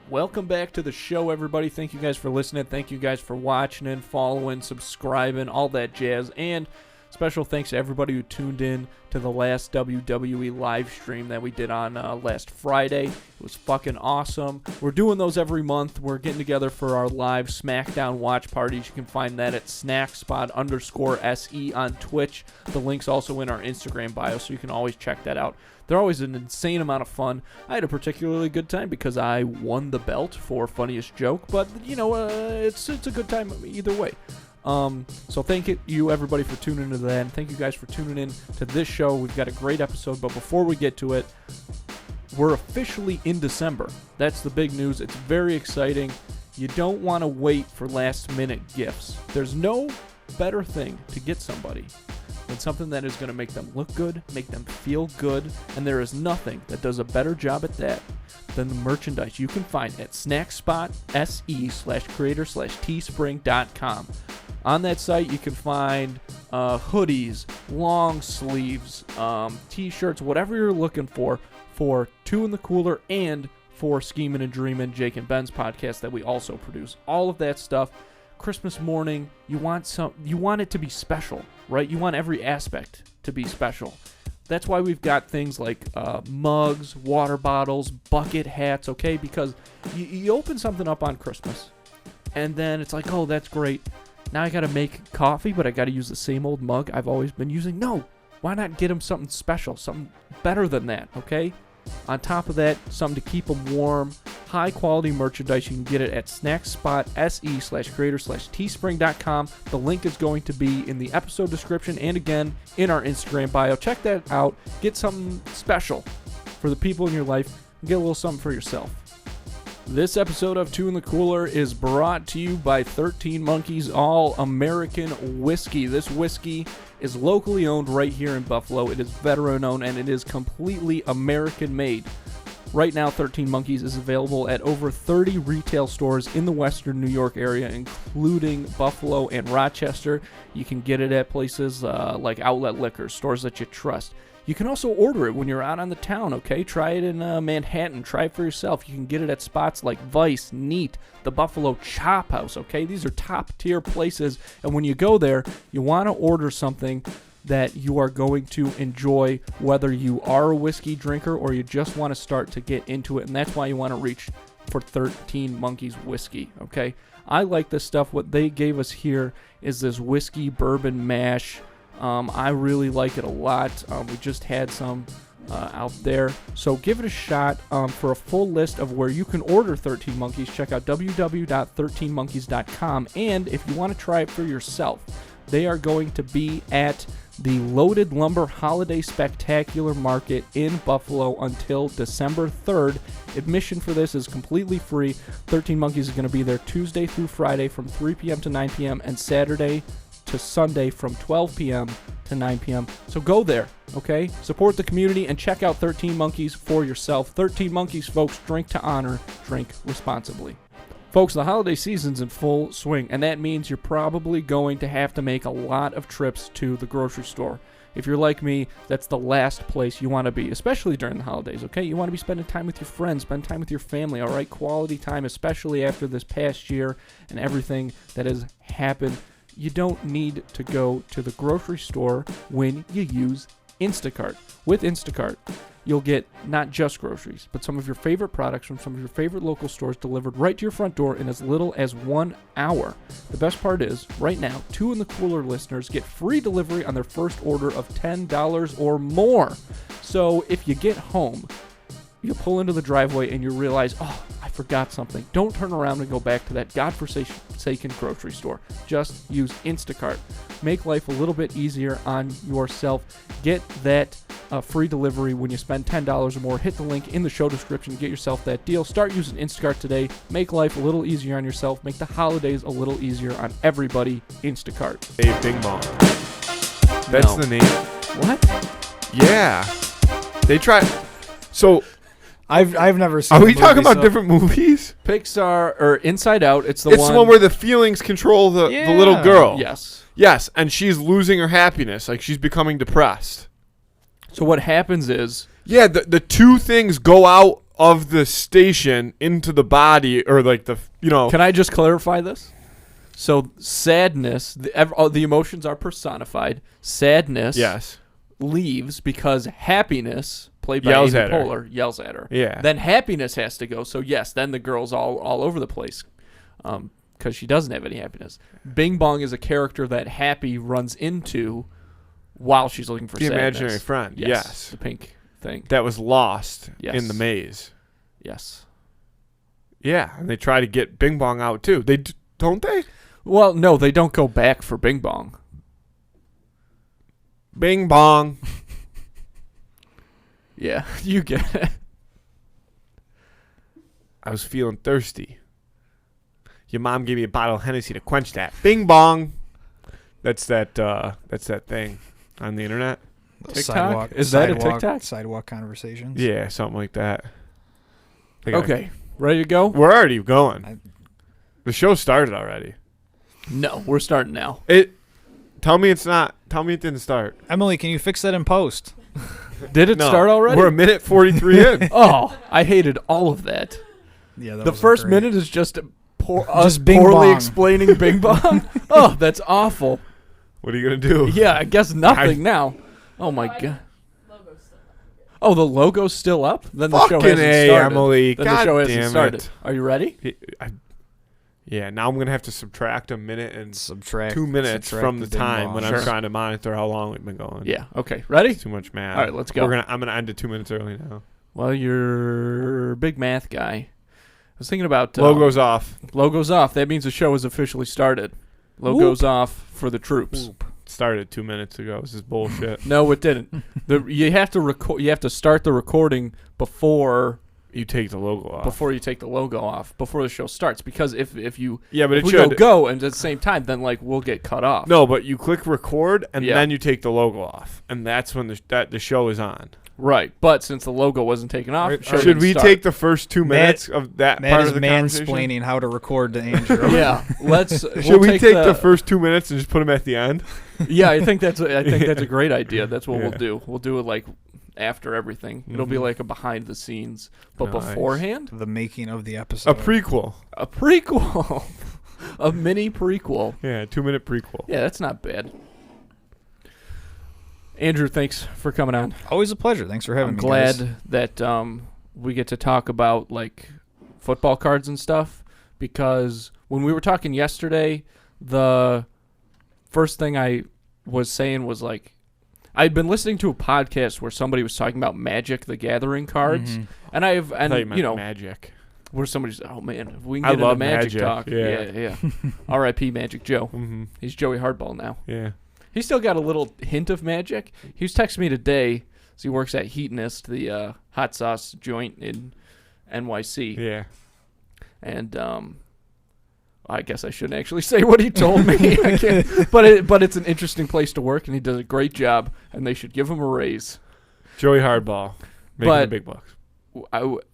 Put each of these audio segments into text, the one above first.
Welcome back to the show, everybody. Thank you guys for listening. Thank you guys for watching and following, subscribing, all that jazz. And special thanks to everybody who tuned in to the last WWE live stream that we did on last Friday. It was fucking awesome. We're doing those every month. We're getting together for our live SmackDown watch parties. You can find that at snackspot_SE on Twitch. The link's also in our Instagram bio, so you can always check that out. They're always an insane amount of fun. I had a particularly good time because I won the belt for funniest joke, but, it's a good time either way. So thank you, everybody, for tuning into that, and thank you guys for tuning in to this show. We've got a great episode, but before we get to it, we're officially in December. That's the big news. It's very exciting. You don't want to wait for last-minute gifts. There's no better thing to get somebody than something that is going to make them look good, make them feel good, and there is nothing that does a better job at that than the merchandise you can find at snackspot.se/creator/teespring.com. On that site, you can find hoodies, long sleeves, t-shirts, whatever you're looking for Two in the Cooler and for Schemin' and Dreamin', Jake and Ben's podcast that we also produce. All of that stuff. Christmas morning, you want it to be special, right? You want every aspect to be special. That's why we've got things like mugs, water bottles, bucket hats, okay? Because you open something up on Christmas, and then it's like, oh, that's great. Now I got to make coffee, but I got to use the same old mug I've always been using. No, why not get them something special, something better than that, okay? On top of that, something to keep them warm, high-quality merchandise. You can get it at snackspot.se/creator/teespring.com. The link is going to be in the episode description and, again, in our Instagram bio. Check that out. Get something special for the people in your life. And get a little something for yourself. This episode of Two in the Cooler is brought to you by 13 Monkeys All-American Whiskey. This whiskey is locally owned right here in Buffalo. It is veteran-owned, and it is completely American-made. Right now, 13 Monkeys is available at over 30 retail stores in the western New York area, including Buffalo and Rochester. You can get it at places like Outlet Liquor, stores that you trust. You can also order it when you're out on the town, okay? Try it in Manhattan. Try it for yourself. You can get it at spots like Vice, Neat, the Buffalo Chop House, okay? These are top-tier places, and when you go there, you want to order something that you are going to enjoy, whether you are a whiskey drinker or you just want to start to get into it, and that's why you want to reach for 13 Monkeys Whiskey, okay? I like this stuff. What they gave us here is this whiskey bourbon mash. I really like it a lot. We just had some out there. So give it a shot. For a full list of where you can order 13 Monkeys, check out www.13monkeys.com. And if you want to try it for yourself, they are going to be at the Loaded Lumber Holiday Spectacular Market in Buffalo until December 3rd. Admission for this is completely free. 13 Monkeys is going to be there Tuesday through Friday from 3 p.m. to 9 p.m. and Saturday to Sunday from 12 p.m. to 9 p.m. So go there, okay? Support the community and check out 13 Monkeys for yourself. 13 Monkeys, folks. Drink to honor. Drink responsibly. Folks, the holiday season's in full swing, and that means you're probably going to have to make a lot of trips to the grocery store. If you're like me, that's the last place you want to be, especially during the holidays, okay? You want to be spending time with your friends, spend time with your family, all right? Quality time, especially after this past year and everything that has happened. You don't need to go to the grocery store when you use Instacart. With Instacart, you'll get not just groceries, but some of your favorite products from some of your favorite local stores delivered right to your front door in as little as 1 hour. The best part is, right now, Two in the Cooler listeners get free delivery on their first order of $10 or more. So if you get home, you pull into the driveway and you realize, oh, I forgot something. Don't turn around and go back to that godforsaken grocery store. Just use Instacart. Make life a little bit easier on yourself. Get that free delivery when you spend $10 or more. Hit the link in the show description. Get yourself that deal. Start using Instacart today. Make life a little easier on yourself. Make the holidays a little easier on everybody. Instacart. Hey, Bing Bong. That's the name. What? Yeah. They try. So I've never seen. Are we talking about different movies? Pixar or Inside Out. It's the one where the feelings control the little girl. Yes. Yes, and she's losing her happiness. Like, she's becoming depressed. So what happens is... Yeah, the two things go out of the station into the body, or like the Can I just clarify this? So sadness, the emotions are personified. Sadness yes. leaves because happiness, played by Yells Amy at her. Poehler, yells at her. Yeah. Then happiness has to go. So yes, then the girl's all over the place because she doesn't have any happiness. Bing Bong is a character that Happy runs into while she's looking for The sadness. imaginary friend. Yes. The pink thing. That was lost Yes. in the maze. Yes. Yeah, and they try to get Bing Bong out too. Don't they? Well, no, they don't go back for Bing Bong. Bing Bong. Yeah, you get it. I was feeling thirsty. Your mom gave me a bottle of Hennessy to quench that. Bing Bong. That's that thing on the internet. TikTok? Sidewalk, Is that a sidewalk- TikTok? Sidewalk conversations. Yeah, something like that. They got- Okay, ready to go? We're already going. The show started already. No, we're starting now. Tell me it didn't start. Emily, can you fix that in post? Did it No, start already? We're a minute 43 in. Oh, I hated all of that. Yeah, The first minute is just us Just Bing poorly Bong. explaining Bing Bong. Oh, that's awful. What are you going to do? Yeah, I guess nothing now. Oh my god. Oh, the logo's still up? Then the show Fucking hasn't A, started. Emily. Then God the show hasn't damn started. it. Are you ready? Yeah, now I'm going to have to subtract a minute and subtract 2 minutes subtract from the Bing time Bong. when Sure. I'm trying to monitor how long we've been going. Yeah. Okay. Ready? It's too much math. All right, let's go. I'm gonna end it 2 minutes early now. Well, you're a big math guy. I was thinking about Logo's off. Logo's off. That means the show has officially started. Logo's off for the troops. Started 2 minutes ago. This is bullshit. No, it didn't. You have to record. You have to start the recording before You take the logo off. you take the logo off before the show starts. Because if you Yeah, but if it we should. go and at the same time, then like we'll get cut off. No, but you click record and Yeah. then you take the logo off, and that's when the show is on. Right, but since the logo wasn't taken off, Right, show Should didn't we start. take the first 2 minutes of that Matt part is of the conversation? mansplaining how to record to Andrew. Yeah, let's. Should we take the first 2 minutes and just put them at the end? Yeah, I think that's a great idea. That's what we'll Yeah. do. We'll do it like after everything. It'll be Mhm. like a behind the scenes, but Nice. beforehand, The making of the episode. A prequel. a prequel, a mini prequel. Yeah, 2 minute prequel. Yeah, that's not bad. Andrew, thanks for coming on. Always a pleasure. Thanks for having I'm me. glad guys. that we get to talk about like football cards and stuff, because when we were talking yesterday, the first thing I was saying was like I'd been listening to a podcast where somebody was talking about Magic the Gathering cards, Mhm. and I thought you meant you know magic. where somebody's oh man, if we can I get into love Magic Magic, talk, yeah. yeah. R.I.P. Magic Joe. Mm-hmm. He's Joey Hardball now. Yeah. He's still got a little hint of magic. He was texting me today. So he works at Heatonist, the hot sauce joint in NYC. Yeah. And I guess I shouldn't actually say what he told me. I can't, but it's an interesting place to work, and he does a great job, and they should give him a raise. Joey Hardball. Making But- the big bucks.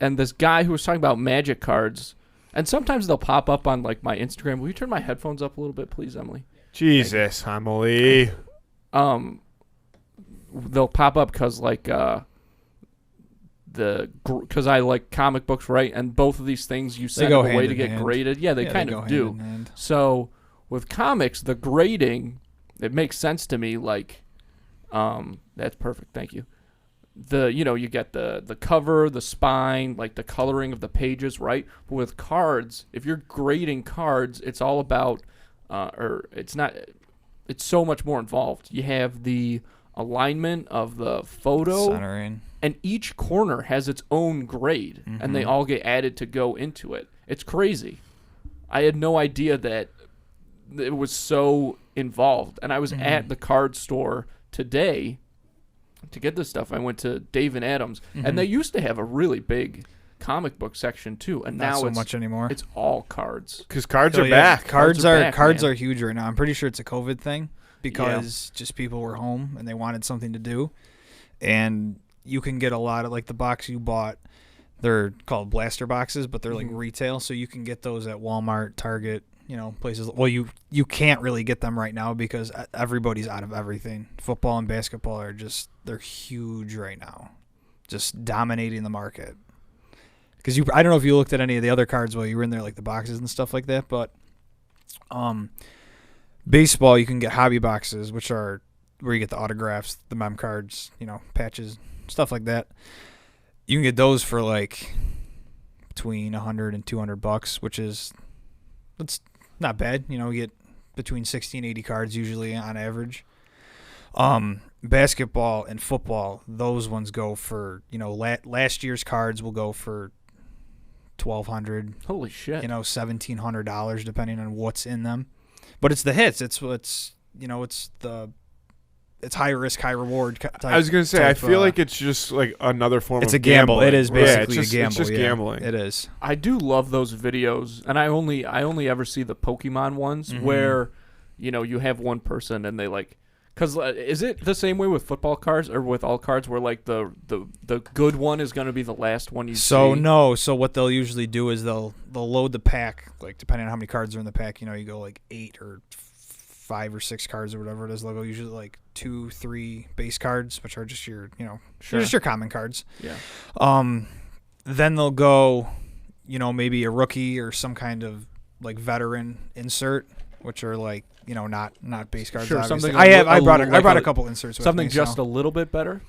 And this guy who was talking about magic cards, and sometimes they'll pop up on like my Instagram. Will you turn my headphones up a little bit, please, Emily? Jesus, Emily. They'll pop up because like because I like comic books, right? And both of these things you send go them away hand to in get hand. graded. Yeah, they kind go of hand do. in hand. So with comics, the grading, it makes sense to me. Like, that's perfect. Thank you. You get the cover, the spine, like the coloring of the pages, right? But with cards, if you're grading cards, it's all about, it's not. It's so much more involved. You have the alignment of the photo, Centering. and each corner has its own grade, and they Mhm. all get added to go into it. It's crazy. I had no idea that it was so involved. And I was at the card store today to get this stuff. I went to Dave and Adams, and they used to have a really big comic book section too, and Not now so it's much anymore. it's all cards. Because cards Oh, are yeah, back. Cards are are back, cards man. are huge right now. I'm pretty sure it's a COVID thing because just people were home and they wanted something to do, and you can get a lot of like the box you bought. They're called blaster boxes, but they're like retail, so you can get those at Walmart, Target, places. Well, you can't really get them right now because everybody's out of everything. Football and basketball they're huge right now, just dominating the market. because I don't know if you looked at any of the other cards while you were in there, like the boxes and stuff like that. But baseball, you can get hobby boxes, which are where you get the autographs, the mem cards, patches, stuff like that. You can get those for like between $100 and $200, which is that's not bad. You get between 60 and 80 cards usually on average. Basketball and football, those ones go for last year's cards will go for $1,200. Holy shit! $1,700 depending on what's in them. But it's the hits. It's high risk, high reward type. I was gonna say, I feel like it's just like another form. It's of a gamble. gambling. It is basically it's a gamble. It's just gambling. It is. I do love those videos, and I only ever see the Pokemon ones where, you have one person and they like, because is it the same way with football cards or with all cards where like the good one is going to be the last one you see? No. So what they'll usually do is they'll load the pack, like depending on how many cards are in the pack. You go like 8 or 5 or 6 cards or whatever it is. They'll go usually like 2, 3 base cards, which are just your just your common cards. Yeah. Then they'll go, maybe a rookie or some kind of like veteran insert, which are like not base cards. Sure, obviously. something I brought like a couple inserts. With something me, just so. a little bit better,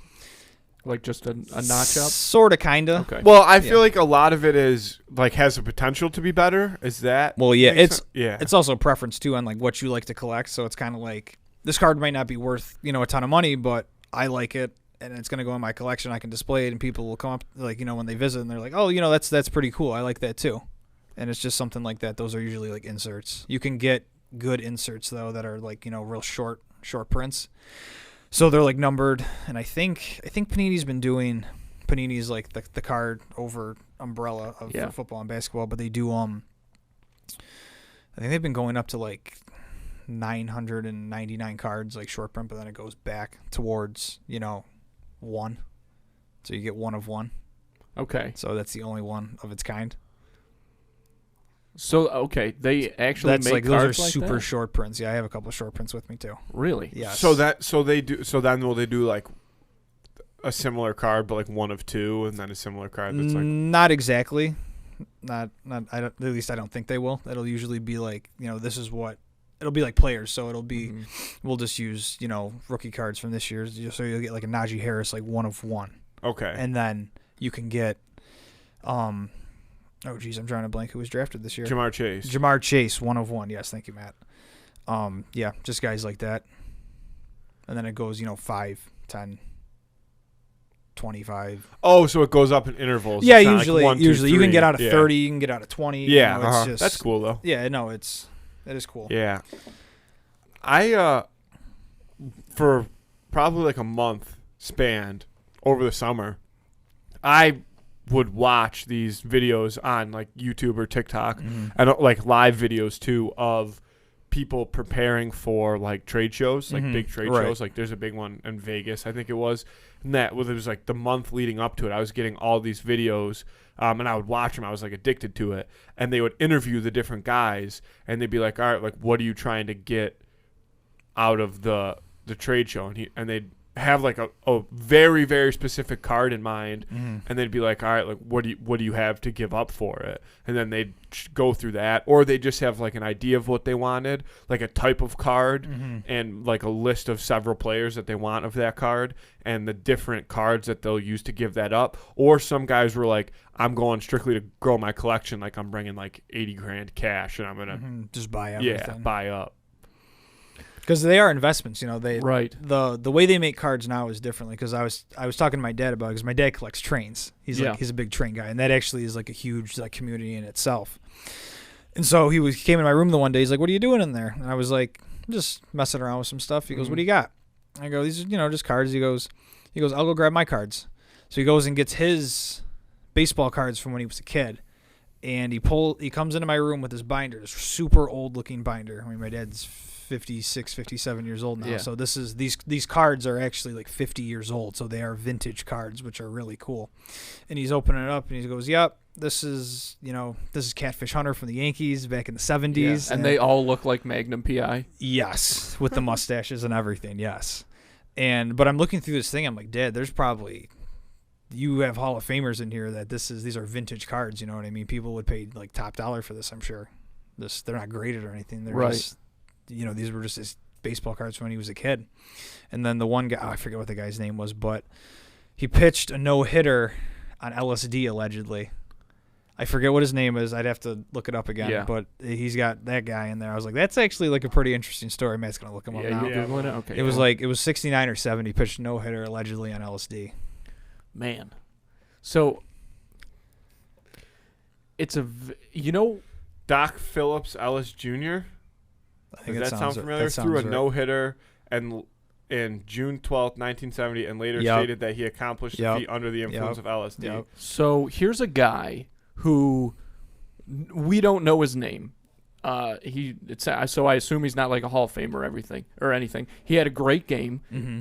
like just a notch up. Sort of, kinda. Okay. Well, I feel like a lot of it is like has the potential to be better. Is that? Well, yeah, makes sense? it's also preference too on like what you like to collect. So it's kind of like this card might not be worth a ton of money, but I like it and it's gonna go in my collection. I can display it, and people will come up like when they visit and they're like, oh, that's pretty cool. I like that too, and it's just something like that. Those are usually like inserts. You can get good inserts though that are like real short prints. So they're like numbered, and I think Panini's been doing like the card over umbrella of for football and basketball, but they do I think they've been going up to like 999 cards like short print, but then it goes back towards 1, so you get 1 of 1. Okay. So that's the only one of its kind. So okay, they actually That's make like those are cards like super that? short prints. Yeah, I have a couple of short prints with me too. Really? Yes. So then will they do like a similar card, but like 1 of 2, and then a similar card that's like Not exactly. Not. I don't. At least I don't think they will. It'll usually be like this is what it'll be like players. So it'll be we'll just use rookie cards from this year. So you'll get like a Najee Harris like 1 of 1. okay. And then you can get oh geez, I'm trying to blank who was drafted this year. Jamar Chase. Jamar Chase, 1 of 1. Yes, thank you, Matt. Yeah, just guys like that. And then it goes 5, 10, 25. Oh, so it goes up in intervals. Yeah, It's not usually like 1, 2, usually you can 3. get out of Yeah. 30, you can get out of 20. Yeah, it's just, that's cool though. Yeah, no, it is cool. Yeah. I for probably like a month spanned over the summer, I would watch these videos on like YouTube or TikTok and like live videos too of people preparing for like trade shows, like big trade shows. Like there's a big one in Vegas, I think it was. And it was like the month leading up to it. I was getting all these videos and I would watch them. I was like addicted to it. And they would interview the different guys and they'd be like, all right, like what are you trying to get out of the trade show? And they'd have like a very, very specific card in mind, and they'd be like, all right, like what do you have to give up for it? And then they'd go through that, or they just have like an idea of what they wanted, like a type of card and like a list of several players that they want of that card and the different cards that they'll use to give that up. Or some guys were like, I'm going strictly to grow my collection, like I'm bringing like 80 grand cash and I'm gonna just buy everything. buy up. Because they are investments, They Right. The way they make cards now is differently. Because I was talking to my dad about it, because my dad collects trains. He's a big train guy, and that actually is like a huge like community in itself. And so he came in my room the one day. He's like, "What are you doing in there?" And I was like, "I'm just messing around with some stuff." He goes, "What do you got?" I go, "These are just cards." He goes, "I'll go grab my cards." So he goes and gets his baseball cards from when he was a kid. And he comes into my room with this binder, this super old looking binder. I mean, my dad's 56, 57 years old now. Yeah. So these cards are actually like 50 years old. So they are vintage cards, which are really cool. And he's opening it up and he goes, "Yep, this is Catfish Hunter from the Yankees back in the 70s." And they all look like Magnum PI. Yes, with the mustaches and everything. Yes. But I'm looking through this thing. I'm like, "Dad, there's probably you have Hall of Famers in here that these are vintage cards. You know what I mean? People would pay like top dollar for this. I'm sure. They're not graded or anything. They're Right. just, these were just his baseball cards when he was a kid. And then the one guy, I forget what the guy's name was, but he pitched a no-hitter on LSD allegedly. I forget what his name is. I'd have to look it up again. Yeah. But he's got that guy in there. I was like, that's actually like a pretty interesting story. Matt's gonna look him up Yeah, now. you Googling it? Okay. It was cool. like, it was 69 or 70, pitched no-hitter allegedly on LSD. Man. So, it's Doc Phillips Ellis Jr. I think Does that sound familiar? Threw a no-hitter and in June 12th, 1970, and later Yep. stated that he accomplished the Yep. feat under the influence Yep. of LSD. Yep. So here's a guy who we don't know his name. So I assume he's not like a Hall of Famer or anything. He had a great game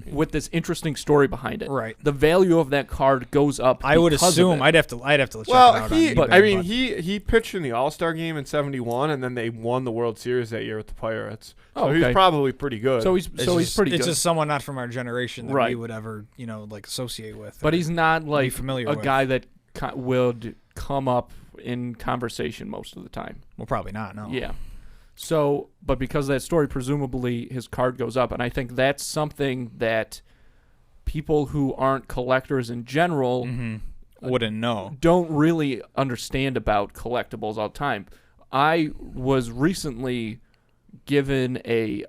with this interesting story behind it. Right. The value of that card goes up. I would because of assume it. I'd have to check it Well, out he, on eBay, I mean, but- he pitched in the All-Star game in '71, and then they won the World Series that year with the Pirates. So Oh, he's okay. probably pretty good. So he's It's he's pretty It's good. just someone not from our generation that we Right. would ever, like associate with. But he's not like familiar a with. guy that would come up in conversation most of the time. well, probably not. No. Yeah. So, but because of that story, presumably his card goes up, and I think that's something that people who aren't collectors in general Wouldn't know. don't really understand about collectibles all the time. I was recently given a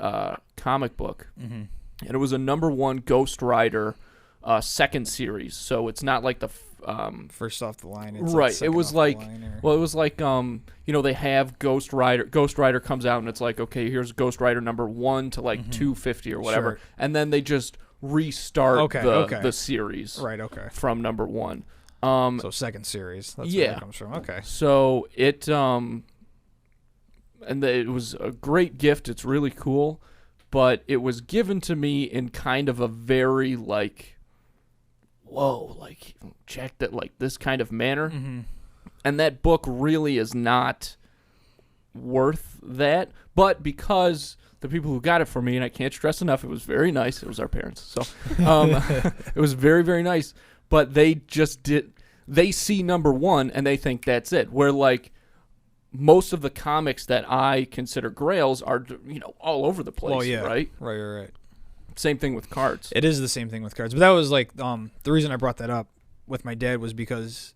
comic book, and it was a #1 Ghost Rider second series. So it's not like the First off the line. It's right. It second was off the like, line or- well, it was like, they have Ghost Rider. Ghost Rider comes out and it's like, okay, here's Ghost Rider #1 to like 250 or whatever, Sure. and then they just restart Okay. the series Right. Okay. from #1. So second series. That's where yeah. it comes from. Okay. So it it was a great gift. It's really cool, but it was given to me in kind of a very like, whoa, like check that, like this kind of manner. And that book really is not worth that. But because the people who got it for me, and I can't stress enough, it was very nice. It was our parents. So it was very, very nice. But they see #1 and they think that's it. Where like most of the comics that I consider grails are, all over the place, Well, yeah. right? Right. Same thing with cards. It is the same thing with cards. But that was like the reason I brought that up with my dad was because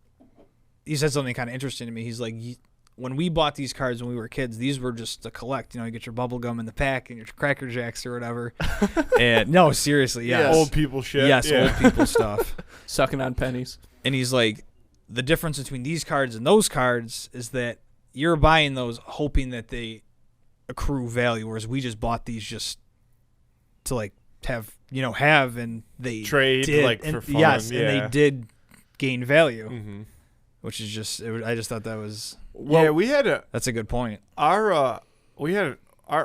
he said something kind of interesting to me. He's like, when we bought these cards when we were kids, these were just to collect. You get your bubble gum in the pack and your Cracker Jacks or whatever. And no, seriously, yes. old people shit. Yes, yeah. old people stuff. Sucking on pennies. And he's like, the difference between these cards and those cards is that you're buying those hoping that they accrue value, whereas we just bought these just to like have and they Trade, did, like, and, for fun, yes, yeah. and they did gain value, Mm-hmm. which is just I just thought that was Yeah, we had that's a good point. our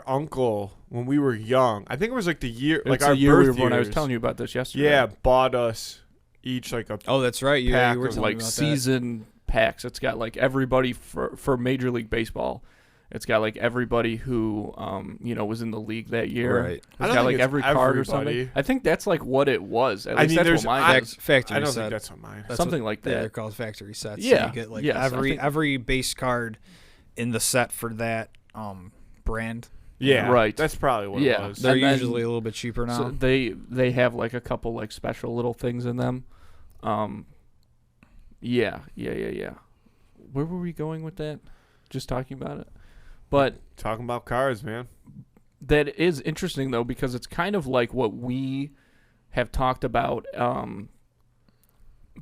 uncle when we were young. I think it was like the year, like It's our a year we birth were born. I was years. telling you about this yesterday. Yeah, bought us each like a Oh, that's right. You Pack were of, telling me like about season packs. It's got like everybody for Major League Baseball. It's got like everybody who was in the league that year. Right. It's I don't got think like it's every card or something. everybody. I think that's like what it was. At I least mean, that's there's- what mine that. is. Factory I don't set. think that's on mine. That's Something what- like yeah, that. they're called factory sets. Yeah, So you get like yes, I think- every base card in the set for that brand. Yeah, Right. That's probably what Yeah. it was. They're And then- usually a little bit cheaper now. So they have like a couple like special little things in them. Yeah. Where were we going with that? Just talking about it. But Talking about cars, man. that is interesting though, because it's kind of like what we have talked about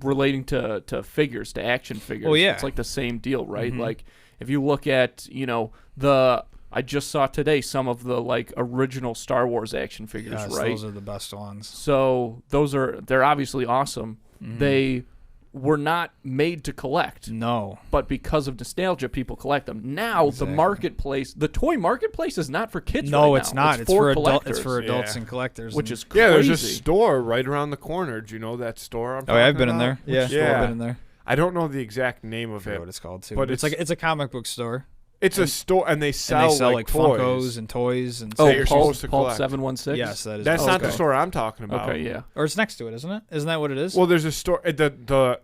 relating to figures, to action figures. Oh, yeah. It's like the same deal, right? Mhm. Like if you look at, I just saw today some of the like original Star Wars action figures, Yes, right? those are the best ones. So they're obviously awesome. Mhm. They were not made to collect, No. but because of nostalgia, people collect them. Now Exactly. the marketplace, the toy marketplace, is not for kids. No, right it's now. not. It's for collectors, It's for adults Yeah. and collectors. which and- is crazy. Yeah, there's a store right around the corner. Do you know that store? I'm Oh, yeah, I've talking been in there. about? Yeah, Yeah. I've been in there. I don't know the exact name I of forget it. what it's called too. But But it's a comic book store. It's a store, and they sell, and they sell like Funkos toys. and toys and Oh, stuff. you're Paul, supposed to Paul collect. 716. Yes, that is. That's not the okay. store I'm talking about. Okay, yeah. Or it's next to it, isn't it? Isn't that what it is? Well, there's a store. The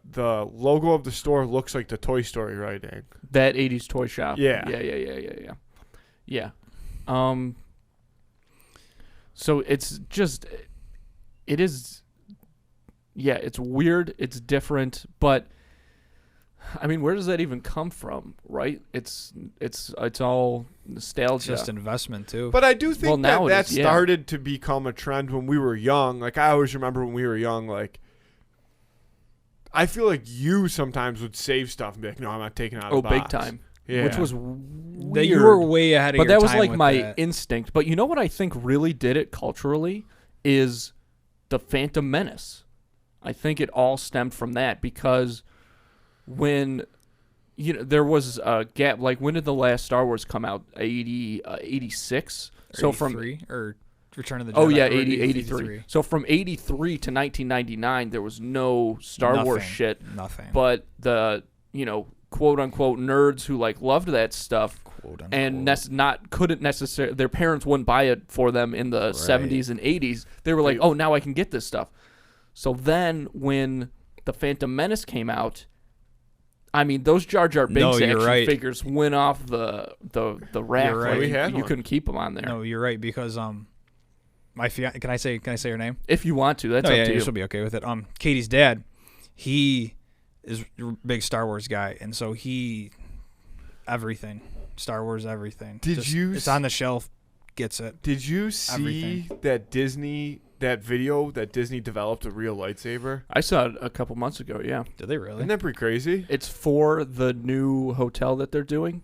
logo of the store looks like the Toy Story writing. That 80s toy shop. Yeah. Yeah. So it's just, it is, yeah, it's weird, it's different, but I mean, where does that even come from, right? It's all nostalgia. It's just investment too. But I do think Well, now it that is, yeah. started to become a trend when we were young. Like, I always remember when we were young, like, I feel like you sometimes would save stuff and be like, no, I'm not taking it out of the box. big time. Yeah. Which was that weird. you were way ahead of But your that was time like with my that. instinct. But you know what I think really did it culturally is the Phantom Menace. I think it all stemmed from that because when there was a gap. Like, when did the last Star Wars come out? 86. So from 83, or Return of the Jedi. Oh yeah, or 83. So from 83 to 1999 there was no Star Wars Nothing. shit. Nothing. But the, quote unquote nerds who like loved that stuff Quote, and unquote. couldn't necessarily, their parents wouldn't buy it for them in the 70s and 80s. They were like, "Oh, now I can get this stuff." So then when the Phantom Menace came out, I mean, those Jar Jar Binks you're action right. figures went off the rack. You're right. Like, We had you one. couldn't keep them on there. No, you're right because my can I say her name? If you want to, that's Oh up yeah, to you. she'll be okay with it. Katie's dad, he is a big Star Wars guy, and so everything Star Wars, everything. It's on the shelf, gets it. Did you see that video that Disney developed a real lightsaber? I saw it a couple months ago, yeah. Did they really? Isn't that pretty crazy? It's for the new hotel that they're doing.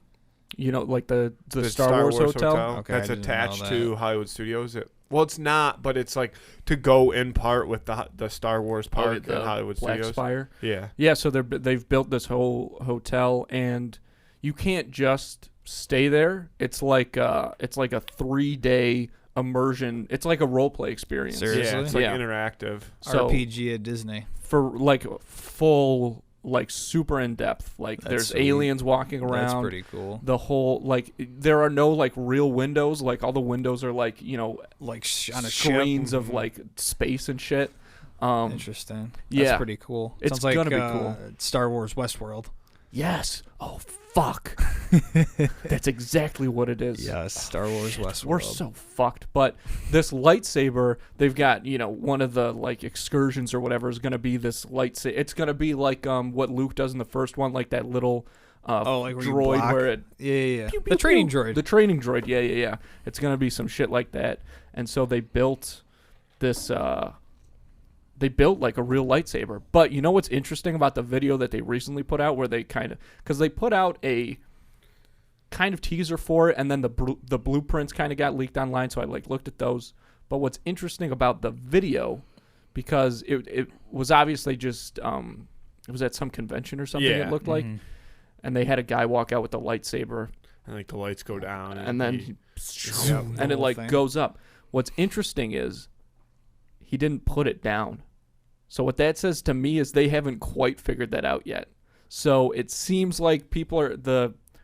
Like the Star Wars hotel. Okay, I that's didn't know attached that. to Hollywood Studios. Well, it's not, but it's like to go in part with the Star Wars park the at Hollywood Black Studios. Spire. Yeah. Yeah, so they've built this whole hotel, and you can't just stay there. It's like a 3-day immersion. It's like a role play experience. Seriously? Yeah, it's like Yeah. interactive. So RPG at Disney. for like full, like super in depth. Like That's there's sweet. aliens walking around. That's pretty cool. The whole, like, there are no like real windows. Like all the windows are like Like on a screens ship. of like space and shit. Interesting. yeah. That's pretty cool. It's Sounds like gonna be cool. Star Wars Westworld. Yes. Oh fuck. That's exactly what it is. Yes, Star Wars Westworld. We're so fucked. But this lightsaber, they've got, one of the like excursions or whatever is gonna be this lightsaber. It's gonna be like what Luke does in the first one, like that little like where you droid block? where it Yeah. pew, pew, The training pew. droid. The training droid, yeah. It's gonna be some shit like that. And so they built this they built like a real lightsaber. But you know what's interesting about the video that they recently put out, where they because they put out a kind of teaser for it, and then the blueprints kind of got leaked online, so I like looked at those. But what's interesting about the video, because it was obviously just it was at some convention or something, Yeah. it looked like, and they had a guy walk out with a lightsaber, And like the lights go down. and then Yep, and the it whole like thing. goes up. What's interesting is he didn't put it down. So what that says to me is they haven't quite figured that out yet. So it seems like people are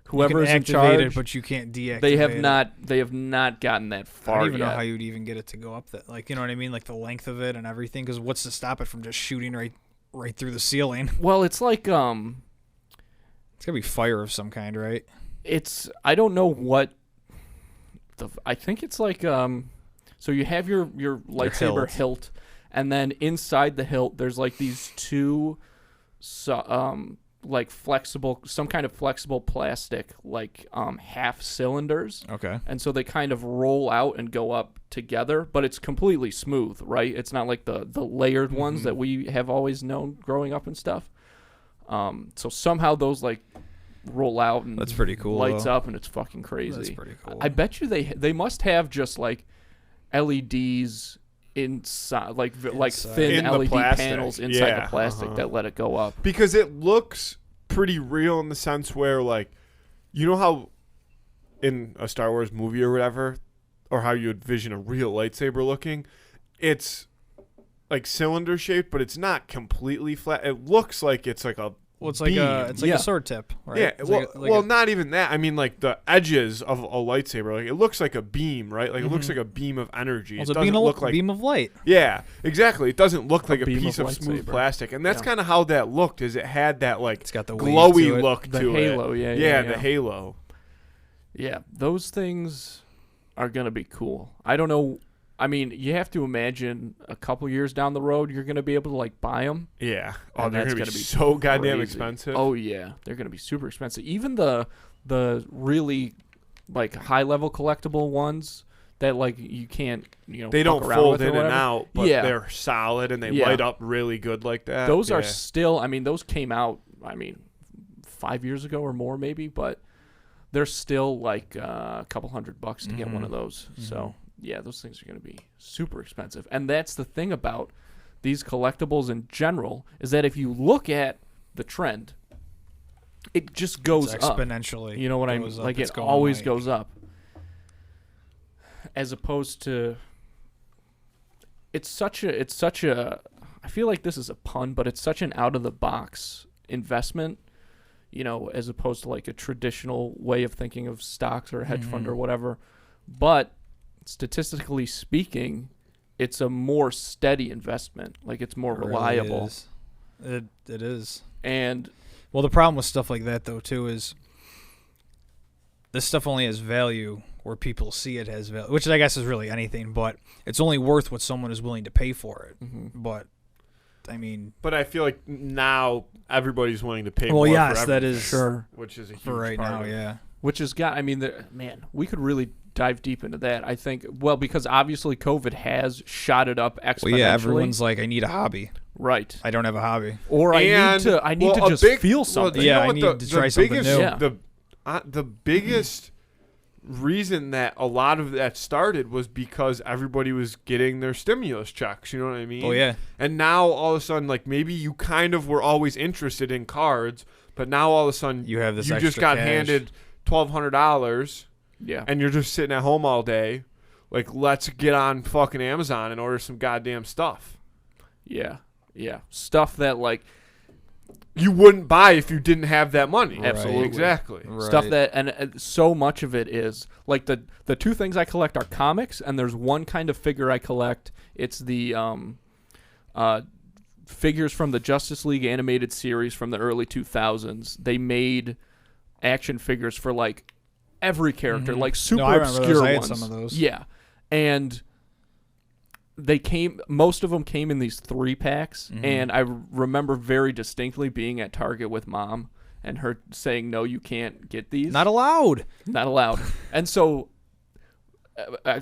whoever's you in can activate charge. it, but you can't deactivate They have it. not. They have not gotten that I far don't even yet. know how you'd even get it to go up that. Like, you know what I mean? Like the length of it and everything. Because what's to stop it from just shooting right through the ceiling? Well, it's like It's gotta be fire of some kind, right? it's. I don't know what. I think it's like So you have your lightsaber hilt, and then inside the hilt there's like these two, like flexible, some kind of flexible plastic, like half cylinders. Okay. And so they kind of roll out and go up together, but it's completely smooth, right? It's not like the layered ones that we have always known growing up and stuff. So somehow those like roll out and That's pretty cool, lights though. up, and it's fucking crazy. That's pretty cool. I bet you they must have just like LEDs inside, like Inside. thin In the LED plastic. panels inside Yeah, the plastic that let it go up. Because it looks pretty real in the sense where, like, you know how in a Star Wars movie or whatever, or how you would vision a real lightsaber looking, it's like cylinder shaped, but it's not completely flat. It looks like it's like a Well, it's like beam. it's like Yeah. a sword tip, right? Yeah, It's well, like a- like well, a- not even that. I mean, like the edges of a lightsaber, like it looks like a beam, right? Like it looks Mhm. like a beam of energy. well, It it's a doesn't look like beam of light. yeah, exactly. It doesn't look like a beam piece of of smooth lightsaber. plastic, and that's Yeah. kind of how that looked. Is it had that like It's got the wave glowy to it. look The to halo, it. yeah. The halo. Yeah, those things are going to be cool. I don't know. I mean, you have to imagine a couple years down the road, you're going to be able to like buy them. Yeah. Oh, And they're that's gonna gonna be be so goddamn crazy. expensive. Oh yeah, they're going to be super expensive. Even the really like high level collectible ones that like you can't they don't fuck around fold with or in and whatever. out, but Yeah. they're solid and they Yeah. light up really good like that. Those are Yeah. still. I mean, those came out. I mean, 5 years ago or more maybe, but they're still like a couple $100 to get one of those. So yeah, those things are going to be super expensive. And that's the thing about these collectibles in general is that if you look at the trend, it just goes It's up. exponentially. You know what I mean? goes up. Like It's it going, always like- goes up. As opposed to it's such a I feel like this is a pun, but it's such an out of the box investment, you know, as opposed to like a traditional way of thinking of stocks or a hedge fund or whatever. But statistically speaking, it's a more steady investment. Like it's more It really reliable. is. It is. And Well, the problem with stuff like that though too is this stuff only has value where people see it has value, which I guess is really anything, but it's only worth what someone is willing to pay for it. But I mean, But I feel like now everybody's willing to pay well, more yes, for that everything, is sure. which is a huge for right part now, of it. yeah. Which has got, I mean, man, we could really dive deep into that. I think, well, because obviously COVID has shot it up exponentially. Well, yeah, everyone's like, I need a hobby. right. I don't have a hobby. Or I need to well, just a big- feel well, something. do you Yeah, know I what need the, to the try something biggest, new. Yeah. The biggest reason that a lot of that started was because everybody was getting their stimulus checks. You know what I mean? Oh yeah, And now all of a sudden, like maybe you kind of were always interested in cards, but now all of a sudden you have this. you extra just got cash. handed $1,200 Yeah. and you're just sitting at home all day. Like, let's get on fucking Amazon and order some goddamn stuff Yeah. Yeah. Stuff that, like, you wouldn't buy if you didn't have that money. Right. Absolutely. Exactly. Right. stuff that, and so much of it is, like, the two things I collect are comics, and there's one kind of figure I collect. It's the figures from the Justice League animated series from the early 2000s. They made action figures for, like, every character, like super I remember obscure those. I had ones. some of those. Yeah, and most of them came in these 3-packs, and I remember very distinctly being at Target with Mom and her saying, "No, you can't get these. Not allowed. Not allowed." And so,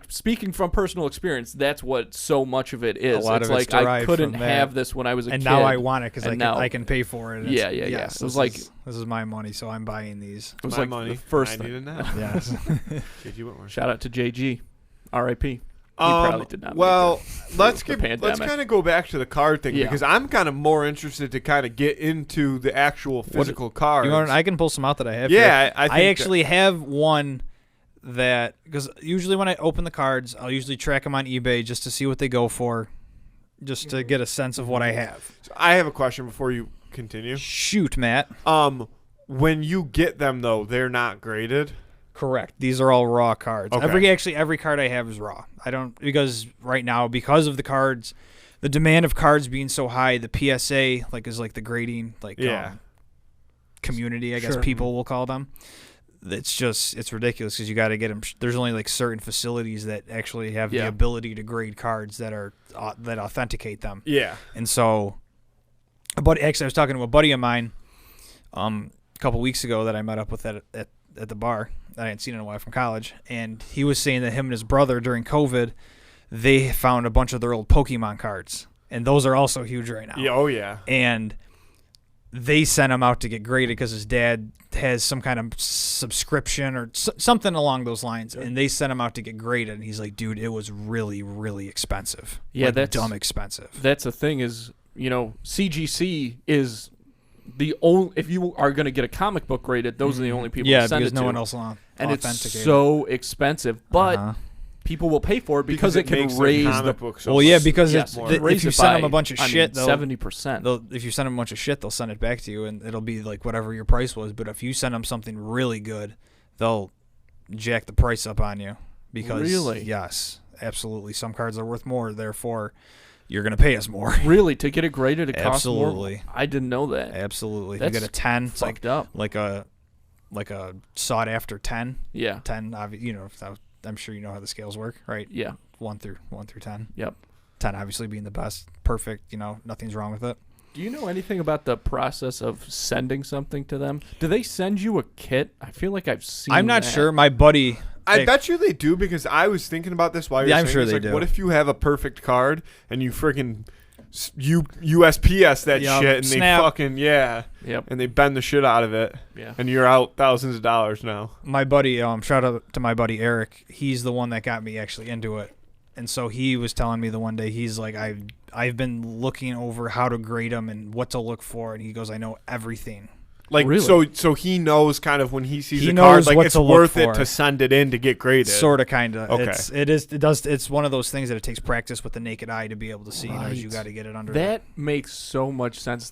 speaking from personal experience, that's what so much of it is. A lot it's of it's like I derived couldn't from that. have this when I was a And kid. now I want it because and I now- can pay for it. Yeah, yeah, yeah. Yes, It was this like- this is my money, so I'm buying these. It was My like money. the first I thing. need it now. Yes. J.G. Whitmore. Shout out to JG, R.I.P. He probably did not. Well, let's the let's pandemic. kind of go back to the card thing Yeah. because I'm kind of more interested to kind of get into the actual physical cards. You want? I can pull some out that I have. Yeah, here. I think I actually have one that because usually when I open the cards, I'll usually track them on eBay just to see what they go for, just to get a sense of what I have. I have a question before you continue. Shoot, Matt. When you get them though, they're not graded. Correct. These are all raw cards. Okay. Every card I have is raw. I don't because right now because of the cards, the demand of cards being so high, the PSA is like the grading community, I guess Sure. people will call them. It's ridiculous because you got to get them. There's only like certain facilities that actually have Yeah. the ability to grade cards that are that authenticate them. Yeah. And so, I was talking to a buddy of mine, a couple weeks ago that I met up with at the bar that I hadn't seen in a while from college, and he was saying that him and his brother during COVID, they found a bunch of their old Pokemon cards, and those are also huge right now. Yeah. Oh yeah. And they sent him out to get graded because his dad has some kind of subscription or something along those lines, and they sent him out to get graded. And he's like, "Dude, it was really, really expensive. Yeah, Like, that's dumb expensive." That's the thing is, CGC is the only. If you are going to get a comic book graded, those are the only people. Yeah, to send because it no to. one else will And it's authenticate it. so expensive, but Uh-huh. people will pay for it because it can makes raise the comic book so Well, yeah, much because yes, if raise you it send by, them a bunch of shit, they'll 70%. if you send them a bunch of shit, they'll send it back to you, and it'll be like whatever your price was. But if you send them something really good, they'll jack the price up on you. Because Really? yes, absolutely, some cards are worth more. Therefore, you're gonna pay us more. Really, to get it graded, it costs more. Absolutely. I didn't know that. Absolutely, That's you get a 10. It's Fucked up. like a sought after 10. Yeah. 10, I'm sure you know how the scales work, right? Yeah. 1 through 10. Yep. 10 obviously being the best, perfect. Nothing's wrong with it. Do you know anything about the process of sending something to them? Do they send you a kit? I feel like I've seen. I'm not that. sure. My buddy. I bet you they do, because I was thinking about this while you're Yeah, I'm saying sure this. they Like, do. what if you have a perfect card and you freaking USPS that Yup, shit and snap. they fucking Yep. and they bend the shit out of it Yeah. and you're out thousands of dollars now. My buddy, shout out to my buddy Eric. He's the one that got me actually into it, and so he was telling me the one day, he's like, I've been looking over how to grade them and what to look for, and he goes, I know everything. Like Really? so he knows kind of when he sees He a card, knows like what it's to look worth it for. to send it in to get graded. Sort of, kind of. Okay. It's one of those things that it takes practice with the naked eye to be able to see. Right. You got to get it under That makes so much sense.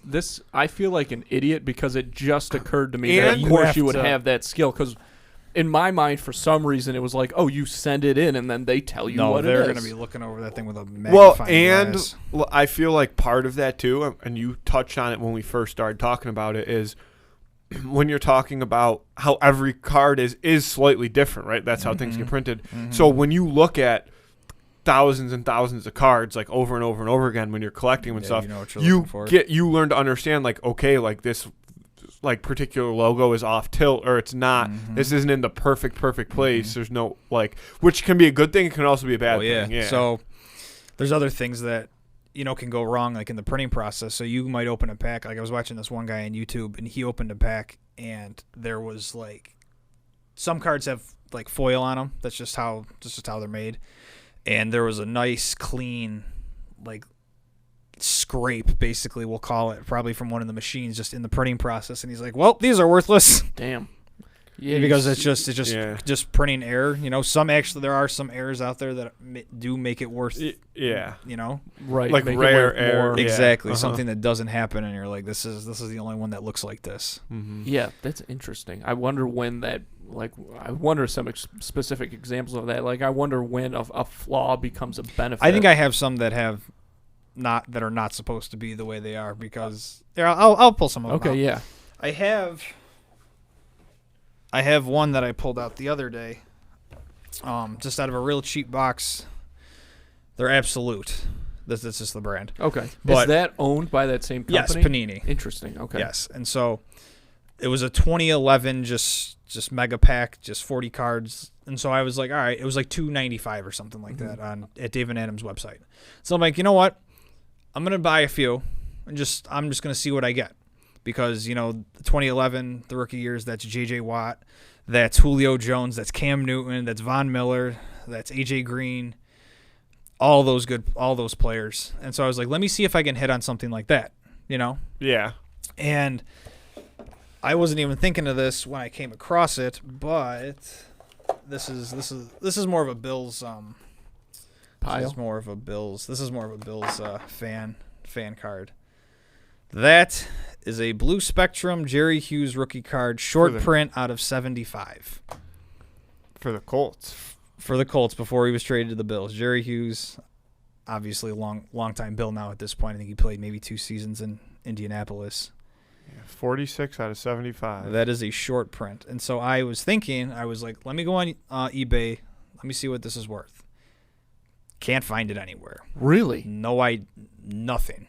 I feel like an idiot because it just occurred to me that And of you course have you would to- have that skill. Because in my mind, for some reason, it was like, oh, you send it in and then they tell you No, what they're it going is. to be looking over that thing with a Well, magnifying and glass. I feel like part of that too, and you touched on it when we first started talking about it, is when you're talking about how every card is slightly different, right? That's how things get printed. So when you look at thousands and thousands of cards, like over and over and over again, when you're collecting them and Yeah, stuff, you know what you're looking for. you learn to understand, like, okay, like this, like particular logo is off tilt, or it's not. This isn't in the perfect place. There's no which can be a good thing. It can also be a bad thing. Yeah. So there's other things that can go wrong, like in the printing process. So you might open a pack. Like I was watching this one guy on YouTube, and he opened a pack, and there was like some cards have like foil on them. That's just how they're made. And there was a nice clean like scrape, basically we'll call it, probably from one of the machines just in the printing process. And he's like, well, these are worthless. Damn. Yeah, Because you it's see- just printing error. There are some errors out there that do make it worth. Yeah. right, like make it rare worth error. more. Yeah. Exactly, Uh-huh. something that doesn't happen, and you're like, this is the only one that looks like this. Yeah, that's interesting. I wonder when that, I wonder some specific examples of that. Like, I wonder when a flaw becomes a benefit. I think I have some that are not supposed to be the way they are, because I'll pull some of them Okay, out. yeah. I have one that I pulled out the other day, just out of a real cheap box. They're Absolute. This is the brand. Okay. Is But- that owned by that same Yes, company? Panini. Interesting. Okay. Yes, and so it was a 2011 just mega pack, just 40 cards, and so I was like, all right, it was like $2.95 or something like that at David Adams' website. So I'm like, you know what? I'm gonna buy a few, and I'm just gonna see what I get, because 2011, the rookie years, that's J.J. Watt, that's Julio Jones, that's Cam Newton, that's Von Miller, that's A.J. Green, all those players, and so I was like, let me see if I can hit on something like that, Yeah. and I wasn't even thinking of this when I came across it, but this is more of a Bills Pile. This is more of a Bills fan card. That is a Blue Spectrum Jerry Hughes rookie card, short print out of 75 For the Colts. for the Colts before he was traded to the Bills. Jerry Hughes, obviously a long time Bill now at this point. I think he played maybe 2 seasons in Indianapolis. 46 out of 75. That is a short print. And so I was like, let me go on eBay. Let me see what this is worth. Can't find it anywhere. Really? Nothing.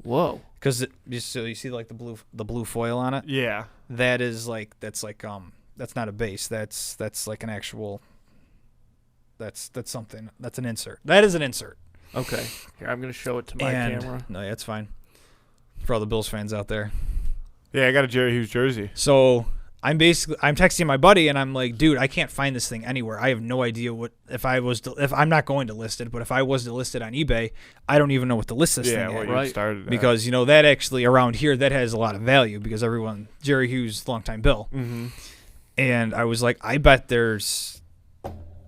Whoa. Because you see like the blue foil on it. Yeah. That's not a base. That's like an actual. That's something. That's an insert. That is an insert. Okay. Here, I'm going to show it to my camera. No, that's fine. For all the Bills fans out there. Yeah, I got a Jerry Hughes jersey. So I'm texting my buddy, and I'm like, dude, I can't find this thing anywhere. I have no idea if I'm not going to list it, but if I was to list it on eBay, I don't even know what to list this thing at. You started at. Because that actually around here that has a lot of value, because Jerry Hughes, longtime Bill, Mm-hmm. and I was like, I bet there's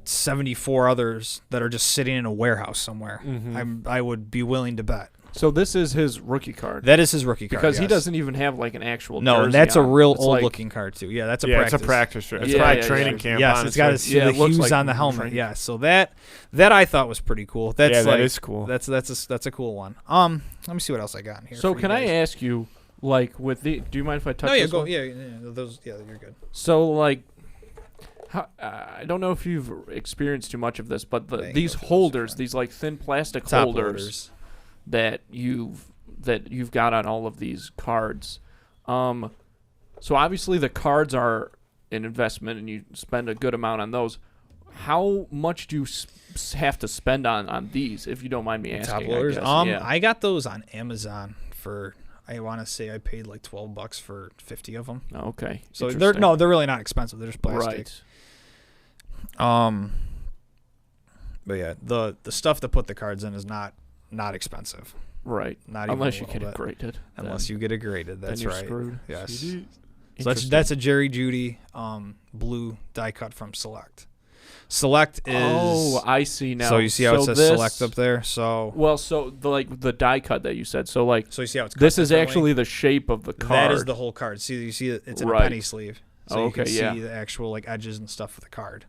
74 others that are just sitting in a warehouse somewhere. Mhm. I would be willing to bet. So this is his rookie card. That is his rookie card. Because he yes. doesn't even have like an actual No, jersey and that's a on. real It's old like- looking card too. Yeah, that's a Yeah, practice. it's a practice shirt. It's Yeah, probably yeah, training yeah. camp. Yes, honestly. it's got his Yeah, it the looks hues like on the helmet. training. Yeah, so that I thought was pretty cool. That's Yeah, that like, is cool. That's a cool one. Let me see what else I got in here. So for you can I guys. ask you, like, with the? Do you mind if I touch? No, yeah, this go. one? Yeah, those. Yeah, you're good. So like, I don't know if you've experienced too much of this, but Dang, these those are holders, fun. these like thin plastic Top holders loaders. that you've got on all of these cards. So obviously the cards are an investment, and you spend a good amount on those. How much do you have to spend on these, if you don't mind me asking? Top I loaders. guess? Yeah. I got those on Amazon for. I want to say I paid like $12 for 50 of them. Okay. So Interesting. they're really not expensive. They're just plastic. Right. But yeah, the stuff to put the cards in is not expensive. Right. Not even Unless a you little get it bit. graded. Unless you get it graded. then That's you're right. screwed. Yes. CD. So that's a Jerry Judy blue die cut from Select. Select is I see now. So you see how it says this- Select up there? So Well, so the die cut that you said. So like you see how it's cut this is differently? actually the shape of the card. That is the whole card. See, you see it's in Right. a penny sleeve. So Oh, you can okay, see yeah. the actual like edges and stuff of the card.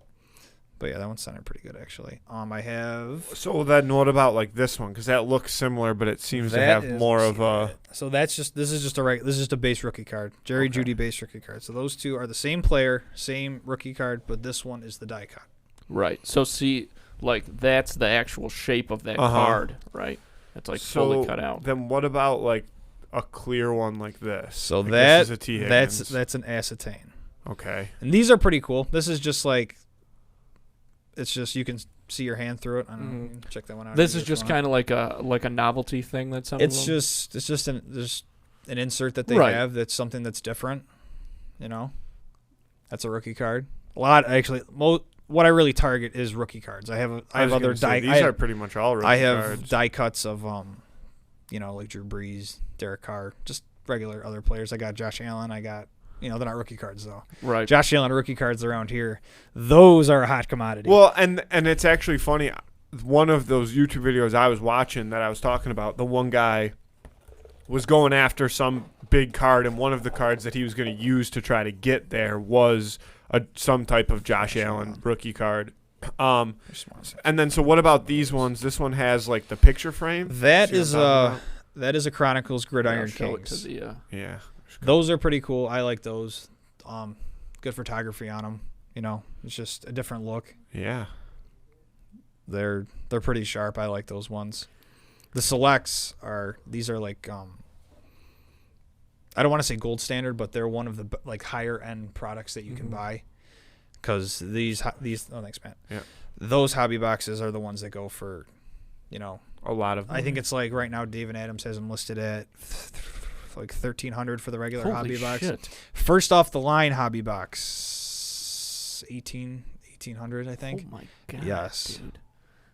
But yeah, that one's centered pretty good actually. I have So then, what about like this one? Because that looks similar, but it seems to that have is- more let's of see a. that. So this is just a base rookie card. Jerry Okay. Judy base rookie card. So those two are the same player, same rookie card, but this one is the die cut. Right. So see, like that's the actual shape of that Uh-huh. card, right? It's like fully cut out. Then what about like a clear one like this? So Like, that this is a T. Higgins. that's an acetane. Okay. And these are pretty cool. This is just like it's just you can see your hand through it. I don't know. You can check that one out. This if is you just want. kind of like a novelty thing that some. It's of them, just an insert that they Right. have that's something that's different. You know, that's a rookie card. A lot actually. What I really target is rookie cards. I have I was other gonna say, die. These are pretty much all rookie I have cards. die cuts of like Drew Brees, Derek Carr, just regular other players. I got Josh Allen. I got they're not rookie cards though. right. Josh Allen rookie cards around here. Those are a hot commodity. Well, and it's actually funny. One of those YouTube videos I was watching that I was talking about, the one guy was going after some big card, and one of the cards that he was going to use to try to get there was some type of Josh Allen rookie card. I just wanna say- And then, so what about these ones? This one has like the picture frame. That See what is I'm talking that is a Chronicles I'll Gridiron show it to Kings. the. Yeah. Those are pretty cool. I like those. Good photography on them. It's just a different look. Yeah. They're pretty sharp. I like those ones. The selects are like I don't want to say gold standard, but they're one of the like higher end products that you can buy. Because these oh thanks man. Yeah. Those hobby boxes are the ones that go for, A lot of. I think it's like right now David Adams has them listed at like $1,300 for the regular Holy hobby box. shit. First off the line hobby box, $1,800 I think. Oh my god. Yes. Dude.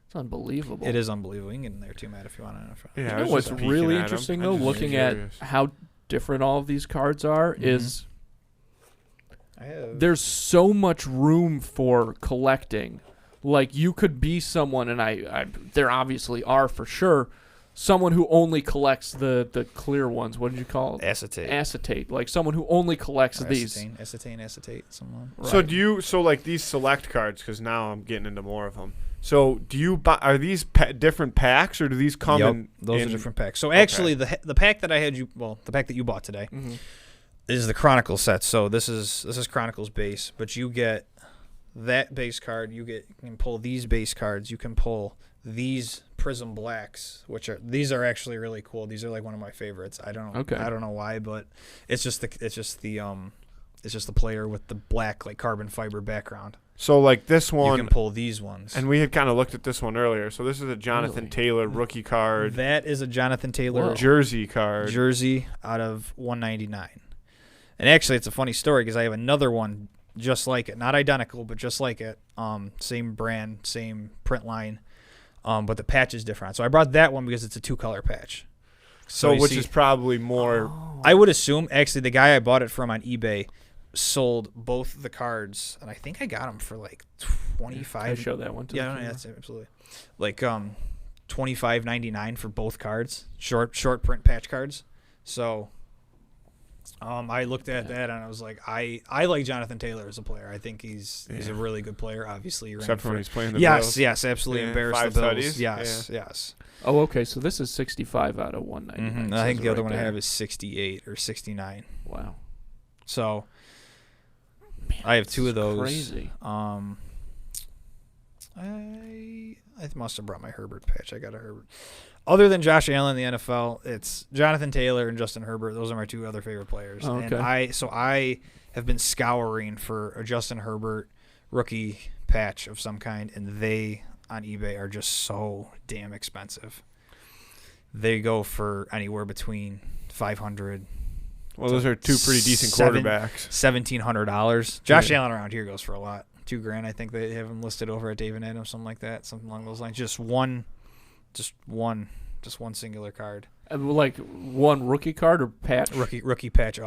It's unbelievable. It is unbelievable. You can get in there too, Matt, if you want to. Yeah, You I know was what's just peeking really at 'em. interesting I though, just was looking at curious. how different all of these cards are, is I have. there's so much room for collecting. Like you could be someone, and I there obviously are for sure, someone who only collects the clear ones. What did you call it? Acetate. Acetate. Like someone who only collects Or these. acetate, someone. Right. So like these select cards, because now I'm getting into more of them. So do you buy? Are these different packs, or do these come Yep, in? those in, are different packs. So actually, the pack that I had the pack that you bought today Mhm. is the Chronicles set. So this is Chronicles base, but you get that base card. You can pull these base cards. You can pull these Prism Blacks, these are actually really cool. These are like one of my favorites. I don't know why, but it's just the player with the black like carbon fiber background. So like this You one, can pull these ones. and we had kind of looked at this one earlier. So this is a Jonathan Really? Taylor rookie card, That is a Jonathan Taylor Whoa. jersey card. jersey out of 199. And actually, it's a funny story because I have another one just like it, not identical, but just like it. Same brand, same print line, but the patch is different. So I brought that one because it's a 2-color patch. So you which see- is probably more. I would assume actually the guy I bought it from on eBay sold both the cards, and I think I got them for like $25. I show that one to Yeah, the no, camera. that's absolutely. Like $25.99 for both cards, short print patch cards. So I looked at that and I was like, I like Jonathan Taylor as a player. I think he's a really good player. Obviously, he ran Except for when he's playing the yes, Bills. yes, absolutely Yeah, embarrassed 5 the Bills. tutties. Yes, yes. Oh, okay. So this is 65 out of 199. Mhm. I think says the it other right one I there. have is 68 or 69. Wow. So I have two of those. Crazy. I must have brought my Herbert patch. I got a Herbert. Other than Josh Allen in the NFL, it's Jonathan Taylor and Justin Herbert. Those are my two other favorite players. Oh, And okay. I have been scouring for a Justin Herbert rookie patch of some kind, and they on eBay are just so damn expensive. They go for anywhere between $500, Well, those are two pretty decent quarterbacks. $1,700. Josh Yeah. Allen around here goes for a lot. $2,000. I think they have him listed over at David Adams, something like that, something along those lines. Just one singular card. Like one rookie card or patch? Rookie patch